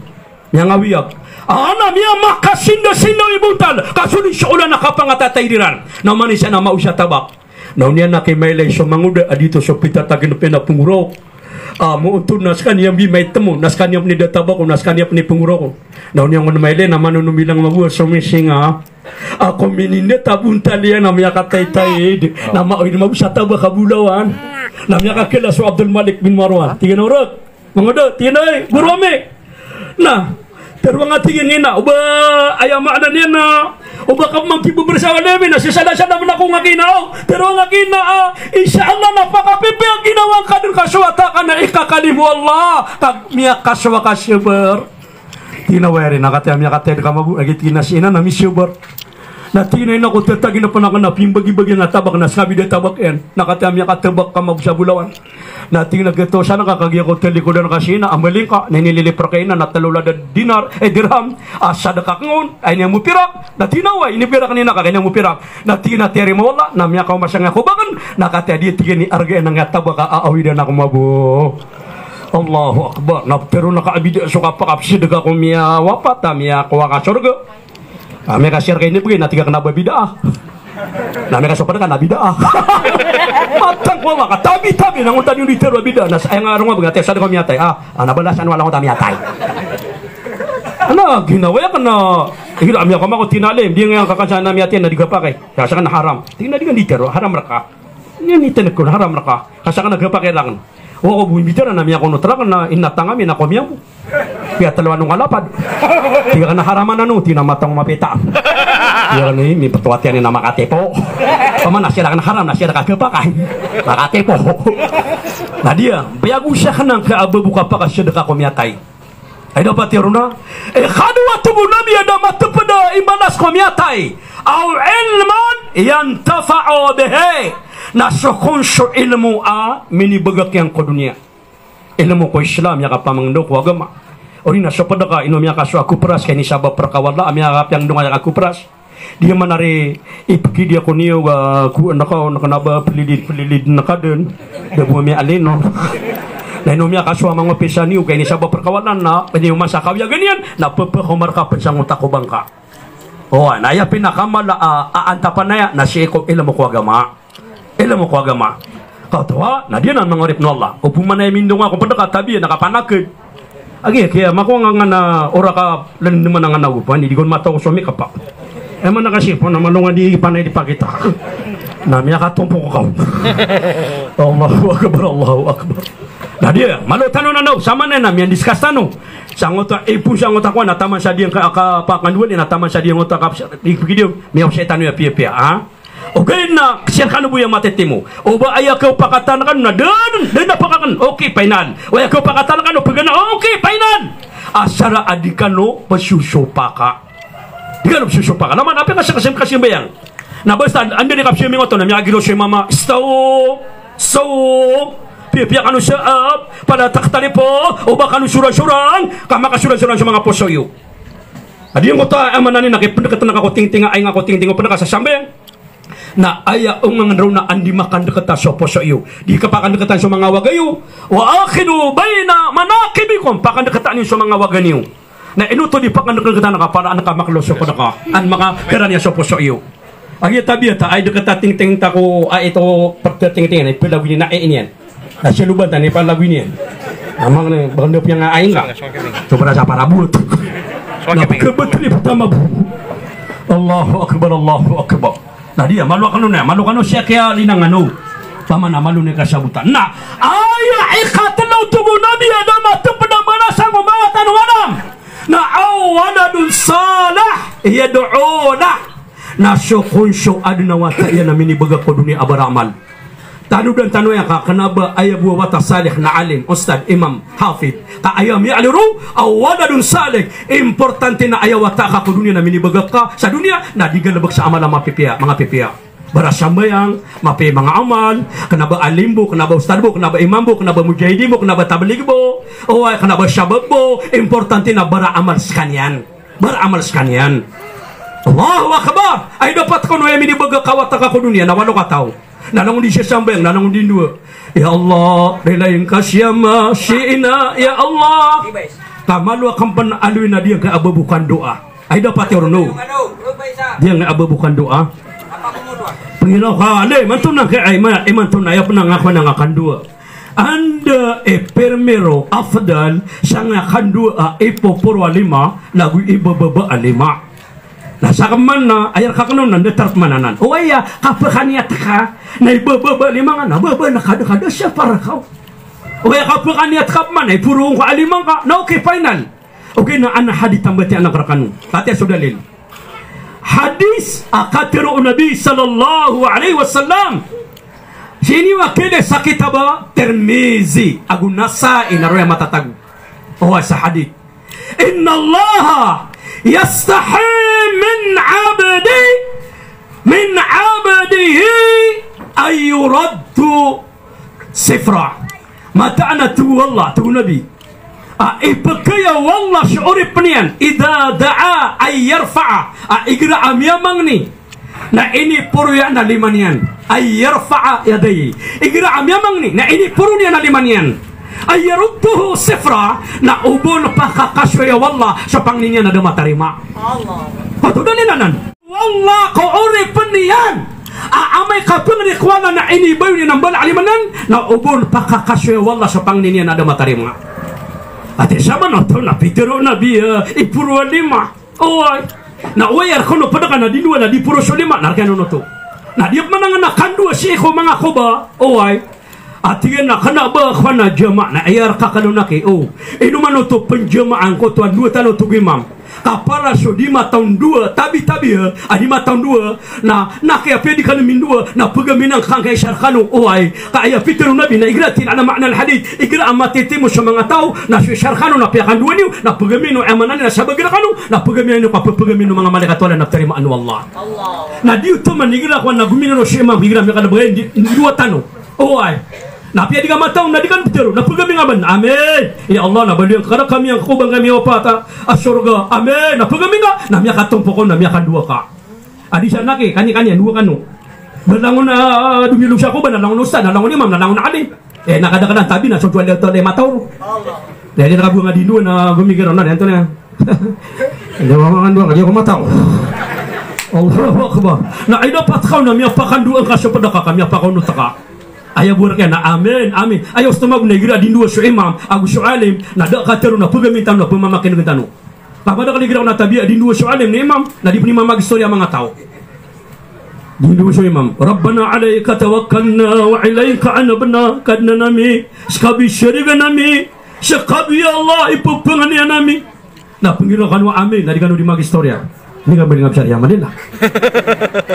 niya ngawiyag na miya makasinda-sinda ibuntal kasunod siya ulan nakapangatataydiran na manis siya na mausya tabak na niya nakimaylay so manguda adito so pitatagin na pinapunguro muuntod nas kaniyang may temo nas kaniyang ni databak nas kaniyang ni punguro ko na niya ngon maylay na manunumilang mabuha so misinga ako mininde tabuntal yan na miya katay-tay na mausya tabak kabulawan na miya kakila so Abdul Malik bin Marwan tingin urat manguda tinay gurwame na pero nga tingin nina uba ayamaan niya na uba ka magkibubersawa namin na sisada-sada naman ako nga kinaaw pero nga kinaa insyaAllah napakapipi ang ginawang ka dun kaswata ka na ikakalimu Allah kag miya kaswa ka syubar tinawari na kataya miya kataya ka mabu agit kinasina na mi syubar na tinay na ko tatagin na panaka na pimbagi-bagi na tabak na sabi de tabak yan nakataya miya katabak ka mabsa bulawan na tingin nagkito sana kakagya ko telikodan kasi na amaling ka na nililipra kayo na natalula da dirham sadaka ngon ay niya mupirak na tinaway inipira kanina ka kanya mupirak na tinateri mo wala na miya ka masyang ako bagan nakataya di tingin ni arga na nga tabak ka aawidan ako mabu Allahu Akbar na pero nakaabida so kapakapsid ka kumiya wapat miya kuwa ka surga may kasir kayo ni Pugin, natiga ka na babida na may kasopan ka na bida matang ko maka tabi-tabi nanguntan yung liter babida na sayang araw nga baga tesad ko miyatay nabalasan wala ko ta miyatay ginawa ka na hilo amya ko mako tinalim di nga kakansa na miyatay na digapakay kasa ka na haram tingnan di nga liter haram raka yan liter ko haram raka kasa ka nagapakay lang oo bumibitara na miya ko nutrakan na inatangami na komya mo kaya talawa nung kalapad tiga ka na haraman na no tinamatang mapita tiga ka na may patuwatian na makatepo paman nasira ka na haram nasira ka kapakay makatepo na dia bayagu siya ka ng kaababuka pa kasya ka kumyatay ay dapat tiruna kadwa tubo na miya na matapada imanas kumyatay aw ilman yantafa'o behe na sokonsyo ilmu mini bagak yang ko dunia ilmu ko Islam ya kapamangdo ko agama ori na so padaka inom ya kaso aku peras kay ni sabab perkawala am ya yang dunga aku peras dia manari ipki dia ko niyo ku nakaba pelilid nakaden dia bumi alino na inom ya kaso mga pisa niyo kay ni sabab perkawalan na paniyo masakaw ya ganyan na pepehomar ka pensang utak ko bangka na ya pinakamala aantapan na ya na siya ko ilmu ko agama kau tahu na dia na mangorip no Allah upuma na mindong ako padaka tabi nakapanakid agi kaya mako nga na ora ka lan naman nga naupan di gon mata ko suami ka pa man nakasipon na malunga di panay di pakita na miya ka tumpo ko kau Allahu akbar na dia malu tanong na sama na miyan discuss tanong sangot ipu sangot ako na taman sa diyan ka pakanduan na taman sa diyan ngota ka di video miyaw sa tanong ya pia okay na siya ka nubo yung matitimo o ba ayaw ka pakatan ka na doon na pakakan okay final o ayaw ka pakatan ka no pagana okay final asara adikano pasusupa ka di ka pasusupa ka naman apa ka kasi bayang na basta ando ni kapsiyo mingoto na miyagilo siya mama so pia kanu saab pada taktali po o ba kanu surang-surang kama ka surang-surang sa mga posoyo adi yung kota amanani nakipendekatan ako ting-tinga ay nga ko ting-tinga pa nakasasambeng na aya ungang raw na andi makan dekatan sa poso iyo di kapakan dekatan sa mga wagayo wa akhidu bayna manaqibikum pakan dekatan sa mga waganiyo na inuto di pakan dekatan ka para anak makloso ko ka an mga peranya sa poso iyo agi tabiata ay dekatan ting-ting ta ko ay ito pagting-ting ay pilawin na iyan na siluban ta ni palawin yan amang ne bagando yang aing ka coba sa parabut na kebetul pertama Allahu akbar nah dia malu kanu siya kaya linang tama na malu ni kasabutan na aya ikatlaw tubo nabi adama tupda manasa mo mga tanunganam na awaladun salah yad'una na syukunsyo aduna wata iya na minibaga ko dunia abaramal tanu dan tanu yang ka kanaba aya buwa wata salih na alim ustad imam hafid ka ayam ya'liru awaladun salih importante na aya wata ka ko dunia na minibaga ka sa dunia na digalabag sa amal mga pipia barasambayang mapi mga amal kanaba alimbo kanaba ustadbo kanaba imambo kanaba mujahidimbo kanaba tabligbo o ay kanaba syababbo importante na baramal sekalian Allahu akbar ay dapat ko no yami dibaga kawata ka ko dunia na walo ka tao nanong di siya sambayang nanong di dua ya Allah relayin kasyama syi'ina ya Allah kamalu akan panaluin na dia keababukan doa ay dapat ya no dia ngeababukan doa pengiraw ka alay mantuna kay ay mantuna ya penangako nangakan dua anda permero afdal sanga kandua ipoporo alima lagu ibababa alima nasa kaman na ayar kakanon na detar mananan o aya kapakaniat ka na ibababa limang na baba na kada siya para kau o aya kapakaniat ka man ay purong ka alimang ka na okay final okay na ana hadith tambati anak rakanu kati sudalil hadis akatiru nabi sallallahu alaihi wasallam sini wakile sakitaba Tirmizi agunasa inaroya matatag o sa hadith inna Allah yastahi min abdihi ay yuraddu sifra mata ana tu wallah tu nabi ipakaya wallah syuri penian idza da'a ay yarfa'a igra amyamang ni na ini puro yan na limanian ay yarfa'a yadayhi igra amyamang ni na ini puro yan na limanian ay yarudduhu sifra na ubon pakakasya wallah sa pangninya na dumatarima Allah patudalinanan wallah ko uri penian amay kapung ni kuwana na ini bayu ni nambal alimanan na ubon pakakasya wallah sa pangninya na dumatarima ati sama no to na pitero na biya ipuro lima oy na wayar kono padaka na dinua na di puro lima na kano no to na diap mananga na kandu si ko mga koba oy Artinya kena berkhana jemaah na ayar kakanunaki. Oh, inu manuto penjemaah ko tuan 2 tahun tu imam. Kapara so di 5 tahun 2 tabi adi 5 tahun 2 na kaya pedi kanu min 2 na pagaminang kang kay syarkhanu oai kaya fitru nabi na igratin ana makna al hadith igra amati mo sa mga tao na syarkhanu na piakan 2 niyo na pagamino amanan na sabagira kanu na pagamino pagamino mga malaikat wala na terima anu Allah na di to man igra ko na gumino no shema igra mi kana bagay 2 tano oai na pia diga matang na dikan betul na pagami ngaban amin ya Allah na baliang kada kami yang kubang kami opata asurga amin na pagami nga na miya katong pokon na miya kan 2 ka adi sana ke kanya 2 kanu balangon na dumilong siya ko ba nalangon ustad nalangon imam nalangon na ali nakadakanan tabi na so tuwal to de mataw dahil nakabunga dino na gumigiro na ento na hindi mo mga 2 kadi ko mataw Allahu akbar na ida patkaw na miya pakan 2 ka so padaka kami pakaw no taka ayah buat na amin amin ayah ustamag na gira dindu so imam aku so alim na da kateru na pagamintan na pamamakin ng tanu papada kali gira na tabiya dindu so alim ni imam na di pinima magistorya mga tao dindu so imam rabbana alayka tawakkalna wa ilayka anabna kadna nami skabi syariga nami sakabi Allah ipupungan ya nami na pengira kanu amin na di kanu di magistorya ini kan beli ngapsar yang mana lah.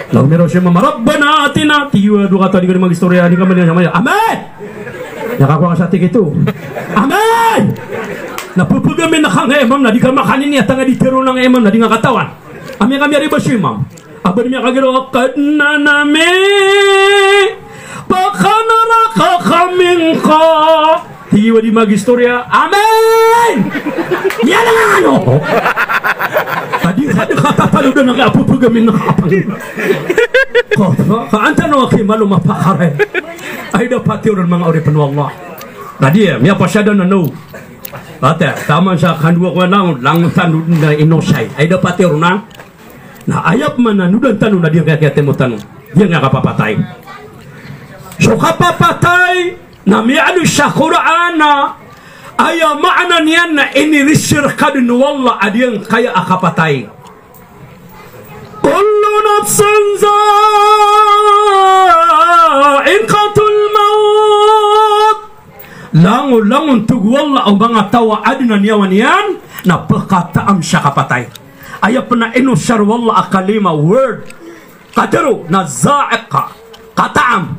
Lalu mero siya mama Rabbana atina tiwa 2 kata di kanu magistorya ini kan beli yang mana. Amin. Ya kako kasati gitu. Amin. Na pupugamin na kang imam na di ka makanin niya tanga di tero ng imam na di nga katawan. Amin kami ari ba si imam. Abad niya kagiro kadna nami pakana raka kaming ka. Tiwa di magistorya. Amin. Niya na nga ano. Tadi kata talo na nga pupugamin na kapang. Kaanta no aki malu mapakare. Ay dapat yun mga oripan wallah. Tadi miya pasyado na no. Bata, tama sa kanduwa ko lang tanu na inosay. Ay dapat yun na ayap man na nudan tanu na diya kaya temo tanu. Diya nga kapapatay. So kapapatay na miyano sa Qur'ana aya makna niyan na inirisir kadun wallah adiyang kaya akapatay. Kullu nafsan za'iqatul maut. Langon tug wallah ang mga tawa adna niyawan yan na pagkataam siya kapatay. Aya pana inusar wallah akalima word kadero na za'iqa kataam.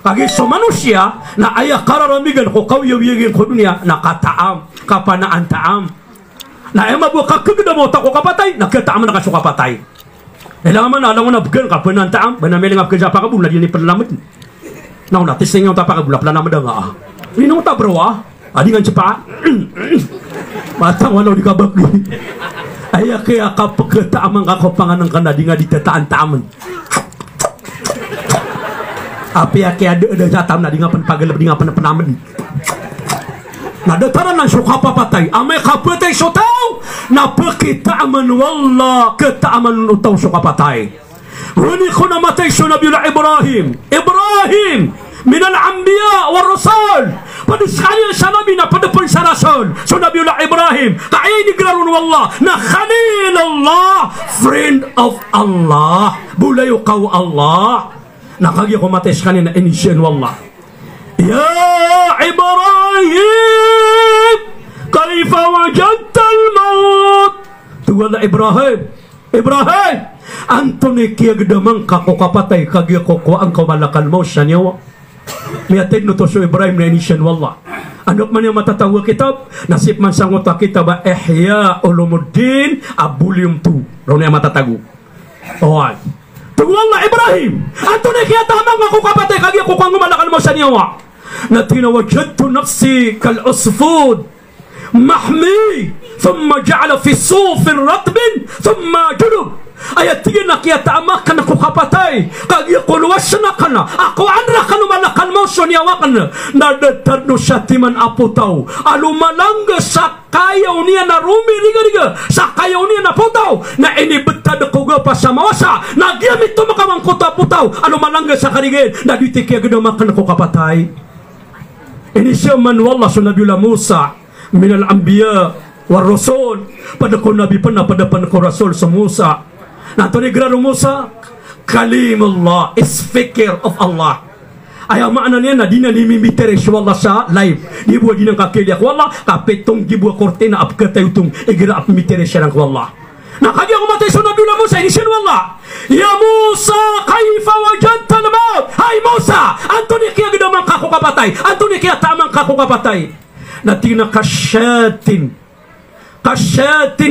Kagi so manusia na ayah kararamigan ko kawyawiyagin ko dunia na kataam kapanaan taam na ema buka kagda mo tako kapatay na kataam na kaso kapatay ilang man alang na bukan kapanaan taam banameling ap kerja pa kabula di ni perlamet na una tising yung tapa kabula plana madanga ino ta bro adi ngan cepat matang wala di kabak ayah kaya kapagkataam ang kakopangan kana di nga ditataan taaman api aki ada jatam na di ngapan pagal di ngapan penamen na dataran lang suka papatay amay kapatay so tao na pakita aman wallah kita aman utaw suka patay huni ko namatay so Nabiullah Ibrahim min al-anbiya wa rasul pada sekali sa nabi na pada pun sa rasul so Nabiullah Ibrahim kaya ni glarun wallah na khalil Allah friend of Allah bulayo kau Allah nakagi ko mates kanina inisyan wallah ya Ibrahim kaifa wajadta al-maut tuwala Ibrahim Antoni kia gedamang kako kapatay kagi ko ang kamalakal mo sa nyawa miatid no to so Ibrahim na inisyan wallah anok man yung matatawa kitab nasip man sangot kitab Ihya Ulumuddin volume 2 ron yung matatago wallah Ibrahim Antoni kaya tamang ako kapatay kagi ako kang malakal mo sa niyawa na tinawajadtu nafsi kal usfud mahmi thumma ja'ala fi sufin ratbin thumma junub ayat tigin na kaya tamak ka na ko kapatay kagi ako luwasna ka na ako andra ka malakal mo sa niyawa ka na nadatad no siya timan aputaw alumalangga sa kayaw niya na rumiriga sa kayaw niya na putaw na inibetad ko pa sa mawasa nagyamit to makamang putaw alumalangga sa karigin na diti kaya gudamakan ko kapatay ini siya man wallah sa Nabiullah Musa min al-anbiya wa rasul pada ko nabi pana pada ko rasul sa Musa na to ni grado Musa kalimullah is fikir of Allah Ayah maknanya na dina ni mimitere wallah sa live. Di buat dina kakelia wallah kapetong di buat kortena ap ketayutung igira ap mimitere serang wallah. Nah kagi aku mati sunah bila Musa ini sen wallah. Ya Musa kaifa wajadta al-maut? Hai Musa, antuni kia geda mangkaku kapatai. Antuni kia ta mangkaku kapatai. Natina kasyatin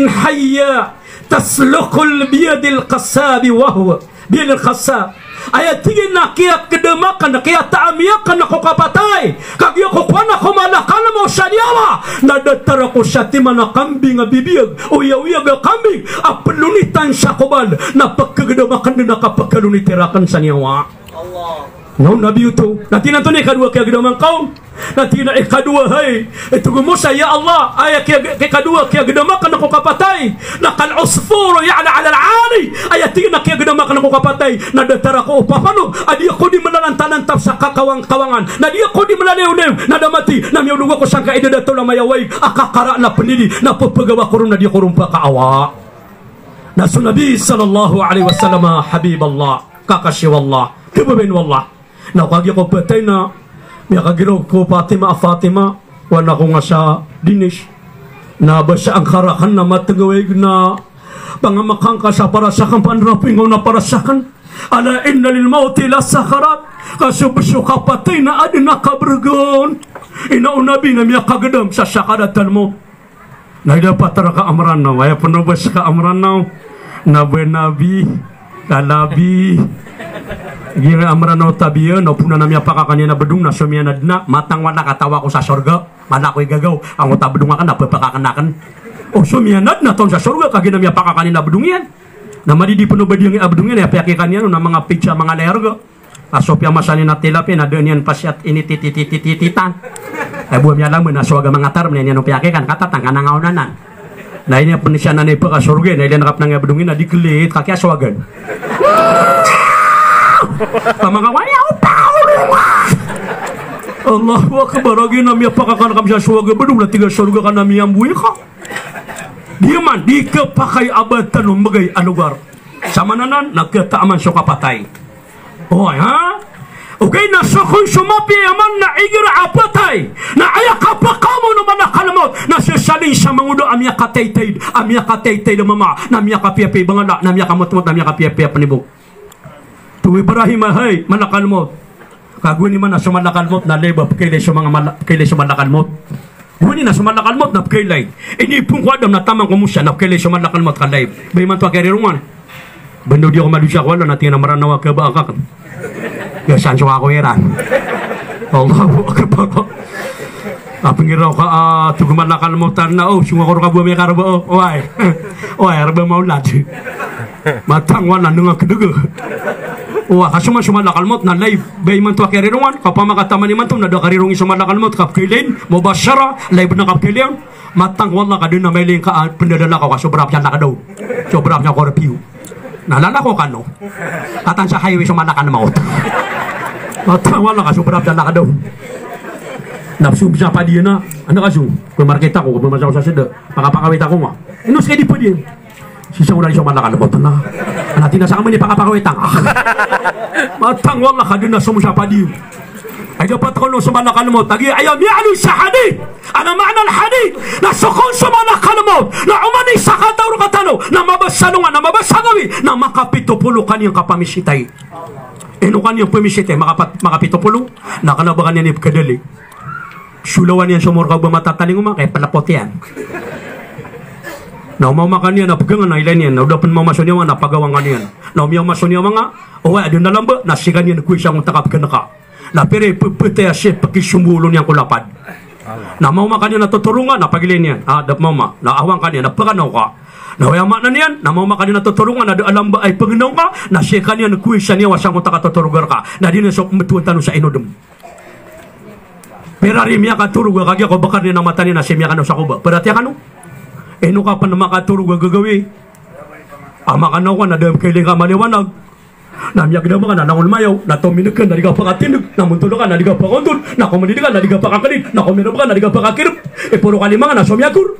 hayya taslukul biyadil qasabi wahwa biyadil qasab. Ayat tinggi nak kia kedemakan nak kia taamiakan nak kapatai. Kagi aku kuana ko malakan mo sadiawa. Nada taraku syatima na kambing bibiag. Uya ga kambing apelunitan sakobal na pagkagedemakan na kapagkalunitirakan saniawa. Allah. No Nabi itu nanti ni kedua kia gedemang kau nanti na kedua hai itu Musa ya Allah ayat kia kedua kia gedemakan aku kapatai nakal usfur ya'la 'ala al-'ali ayat tina kia gedemakan aku kapatai na datara ko papano adi ko di menalantanan tafsa kawangan na dia ko di melaleu na damati na miu ko sangka ida dato la mayawai akakara na penidi na pepagawa kurun na dia kurumpa ka awa na Nabi sallallahu alaihi wasallam habiballah kakashi wallah kebeben wallah. Na kagi ko patay na may kagiro ko Fatima wala ko nga sa dinis na basa ang karakan na matagawig na pangamakang ka sa parasakan panrapingaw na parasakan ala inna lil mauti la sakarat kasubso ka patay na adin na kabergon inaunabi na miya kagadam sa sakaratan mo na dapat ka amran na waya panubas ka amran na benabi kalabi gira amrano tabiyo no puna namya pakakanya na bedung na sumya na dina matang wala katawa ko sa sorga mana ko igagaw ang uta bedung akan apa pakakanakan oh sumya na ton sa sorga kagi namya pakakanya na bedung yan na madi di penuh bedung ya bedung yan ya payakikan yan na mga pizza mga lerga asopya masani na tilapin na denian pasyat ini titititan buam yalang na swaga mga tar men yan no payakikan kata tangkana ngaunanan na ini penisyanan ni pa sorga na ilan nakap nang bedungin na dikelit kaki aswagan pamangawaya Allahu akbar lagi nami apakakan kami sa surga bedung na tiga surga kan nami yang buih ka dia man di kepakai abatan lumbagai anugar sama nanan nakita aman so kapatay oh ha okay na sokon sumapi aman na igira apatay na ayak kapakamu no manakalamot na sasaling sa mangudo amya kataytay na mama namya kapiapi bangala namya kamot-mot namya kapiapi panibok tu Ibrahim hay malakal mo kaguni man na sumalakal mo na leba pagkailay sa mga pagkailay sa malakal mo guni na sumalakal mo na pagkailay inipong ko adam na tamang kumusya na pagkailay sa malakal mo kalay bay man to karirungan bendo di ako malusya ko na tina maranawa ka ba akak gasan so ako eran Allahu akbar apingiraw ka tugumalakal mo tan na oh sunga ko ka buami karbo oy arba maulad matang wala nunga kedugo wah kasuma sumalakal na live bay man to karirungan kapama kataman man to na da karirungi sumalakal mot kapkilin mubashara live na kapkilin matang wala ka din na mailing ka pendadala ka sobrap yan na ka daw sobrap nya ko review nalala ko kano katan sa highway sumalakal na maut matang wala ka sobrap yan na ka daw nafsu bisa pa dia na ano kaso kung marketa ko kung masaw sa sida pakapakawit ako nga inus kay di pa din sisa ulan siya malakal mo na natin na sa kami ni pakapakawitang matang wala ka din na sumusya pa din ay dapat ko no sumalakal mo tagi ayam ya'lu sa hadid ana ma'na al-hadid na sukon sumalakal mo na umani sa katawro katano na mabasalungan na mabasagawi na makapitupulo kaniyang kapamisitay ino kaniyang pamisitay makapitupulo na kalabakan niya ni kadali sulawan yan sumur ka ba matataling kaya palapot yan na umamakan niya na pegangan na ilan yan na udah pemamasun niya mga napagawangan niyan na umiyaw niya mga adun na lamba nasikan niya na kuwi siyang takap ka na pere puputaya siya pakisumulon niyang kulapad na maumakan niya na tuturungan na pagilin niyan dap mama na awang ka niya na paganaw ka na wayama na niyan na maumakan niya na tuturungan na alam ba ay paginaw ka na siya ka niya na kuwi siya niya wasang kung takatuturugar ka na di na siya metuan tanong sa inodom perari miya katuruga kagya ko bakar niya na mata niya na siya miya ka sa kuba perhatiya ka no eno ka pa na makatulog gagawi amakanaw ka na dahil kailing ka maliwanag namyak na mga nanangol mayaw na tuminig ka na di ka pakatinig na muntulo ka na di ka pakondol na kumandinig ka na di ka pakakalig na kuminap ka na di ka pakakirip puro kalimang na sumyakur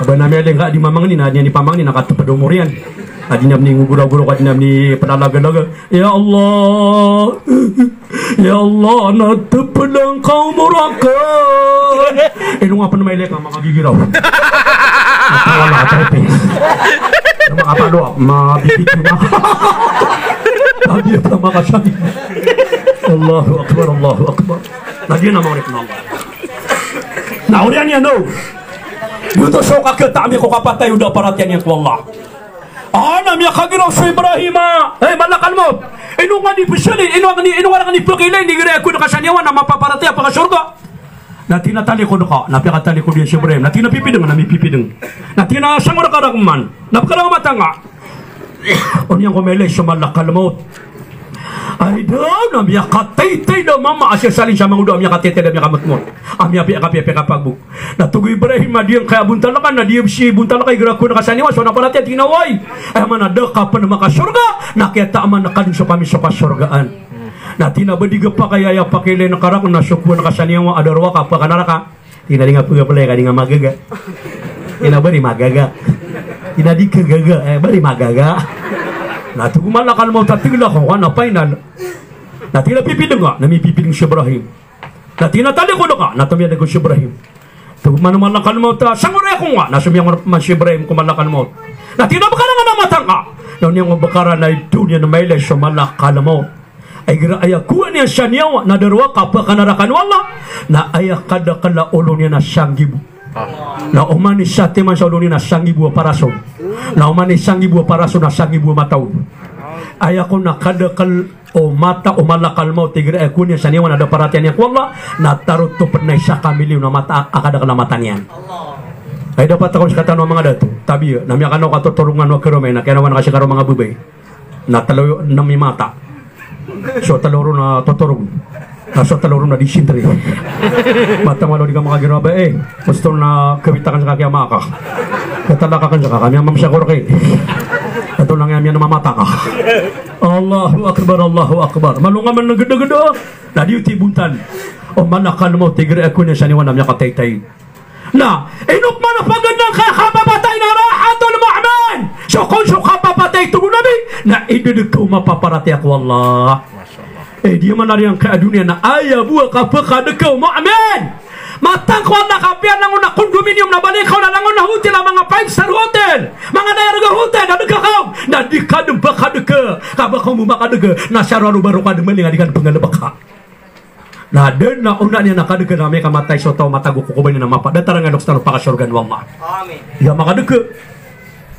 Aba namin aling di mamang ni, na ni pamang ni nakatupad umurian. Adinya ni ngubura-gura kadinya ni penalaga-laga. Ya Allah. Ya Allah, na tepelang kau murakan. Nung apa namanya lek mga gigiraw. Apa wala trepe. Nung apa do mabibit na. Abi pa makasani. Allahu akbar, Allahu akbar. Lagi na mo rin Allah. Nah, urian yan no. Yuto soka ke tami ko kapatay udah perhatian yang ku Allah. Anam ya kagiraw sa Ibrahim. Malakan mo. Ino nga ni pisali, ino nga ni pagkailan ni gira ko nakasanyawan na mapaparati apa ka surga. Nati natali ko ka, napikatali ko diya si Ibrahim. Nati napipideng, namipipideng. Nati na sangura karagman, napakaraang matanga. Onyang kumele sa malakal mo. Ay daw, namya katay-tay daw mama asya salin siya mga udo, amya katay-tay daw amya kamot mo. Amya piya-piya pagbuk. Natugoy Ibrahim, adiyang kaya buntalakan, nadiyang si buntalakay, gira ko nakasaniwa, so naparati at tinaway. Ay manada ka pa na makasurga, nakita man nakaling sa kami sa kasurgaan. Natinabadiga pa kaya ya pakilay na karak, nasukwa nakasaniwa, adarwa ka pa kanaraka. Tinalinga po ka pala, kani nga magaga. Tinabari magaga. Tinadi ka gaga, bari magaga. Natugumalakan mo tatigla ko, napay na. Natina pipideng nga, namipipideng si Ibrahim. Natina tali ko ka, natamyan ko si Ibrahim. Tugumalakan mo ta, sangure ko nga, nasumiyang man si Ibrahim kumalakan mo. Natina bakara nga namatang ka. Noon yung bakara na ito niya na may leso malakal mo. Ay gira ayakuan niya siya niyawa, nadarwa ka pa kanarakan wala. Na ayakada kala ulo niya na siyanggibu. Na umani siya timan sa ulo niya na siyanggibu paraso. Na umani siyanggibu paraso na siyanggibu mataw. Ayako na kadakal o mata o malakal mo tigre akunya sa niwan ada perhatian yang wala na tarot to penay sa kamiliw na mata akada kala mata niyan. Ay dapat ako sa katano mga dato. Tabi na miya kano katuturungan wa kerome na kaya naman kasi karo mga bubay. Na talo na mi mata. So taloro na tuturong. So taloro na disintri. Mata malo di ka makagirabe gusto na kawitakan sa kakya maka. Katalakakan sa kakanya mamsakor kay. Ito lang yan namamata ka. Allahu akbar, Allahu akbar. Malunga man na gada-gada. Na diuti buntan. O malakan mo, tigre ako niya siya niwan na miya katay-tay. Na, inok man na pagandang kaya kapapatay na rahatul mu'min. So kung so kapapatay ito nabi, na ididig ko mapaparati ako Allah. Di man na rin kaadunia na ayaw buwa kapakadikaw mu'min. Matang ko na kapian lang na kondominium na balikaw na lang na hotel mga 5-star hotel mga nayarga hotel na nagkakaw na di ka baka kabakaw mo makadaga na syarano baro ka dumaling adikan pengalabak ka na den na una niya nakadaga na may kamatay so tao matago ko kubanin na mapa datarang anok sa pakasurgan wama amen ya makadaga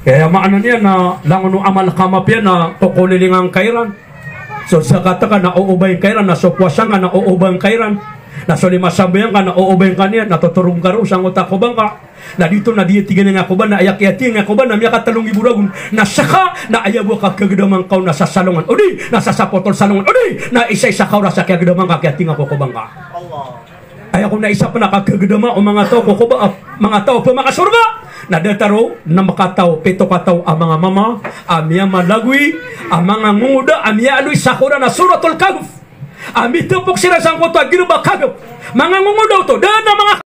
kaya maano niya na langon amal kamapian na kukuliling ang kairan so sa kataka na uubay kairan na sopwasang na uubay kairan na so lima sabayan ka na uubay ka niya natuturong ka rin sang utak ko bang ka na dito na diya tigan nga ko ba na ayak-yati nga ko ba na miya katalong iburagon na saka na ayaw ka kagdamang ka na sa salungan o di na sa sapotol salungan o di na isa-isa ka na sa kagdamang kakiyati nga ko bang ka ayaw ko na isa pa na kagdama o mga tao ko ba mga tao pa makasurga na dataro na makataw pito kataw ang mga mama amya malagwi ang mga nguda amya aluy sakura na suratul kahf Ami tepuk sila sang kota giruba kagap. Mga ngungudaw to. Dan na mga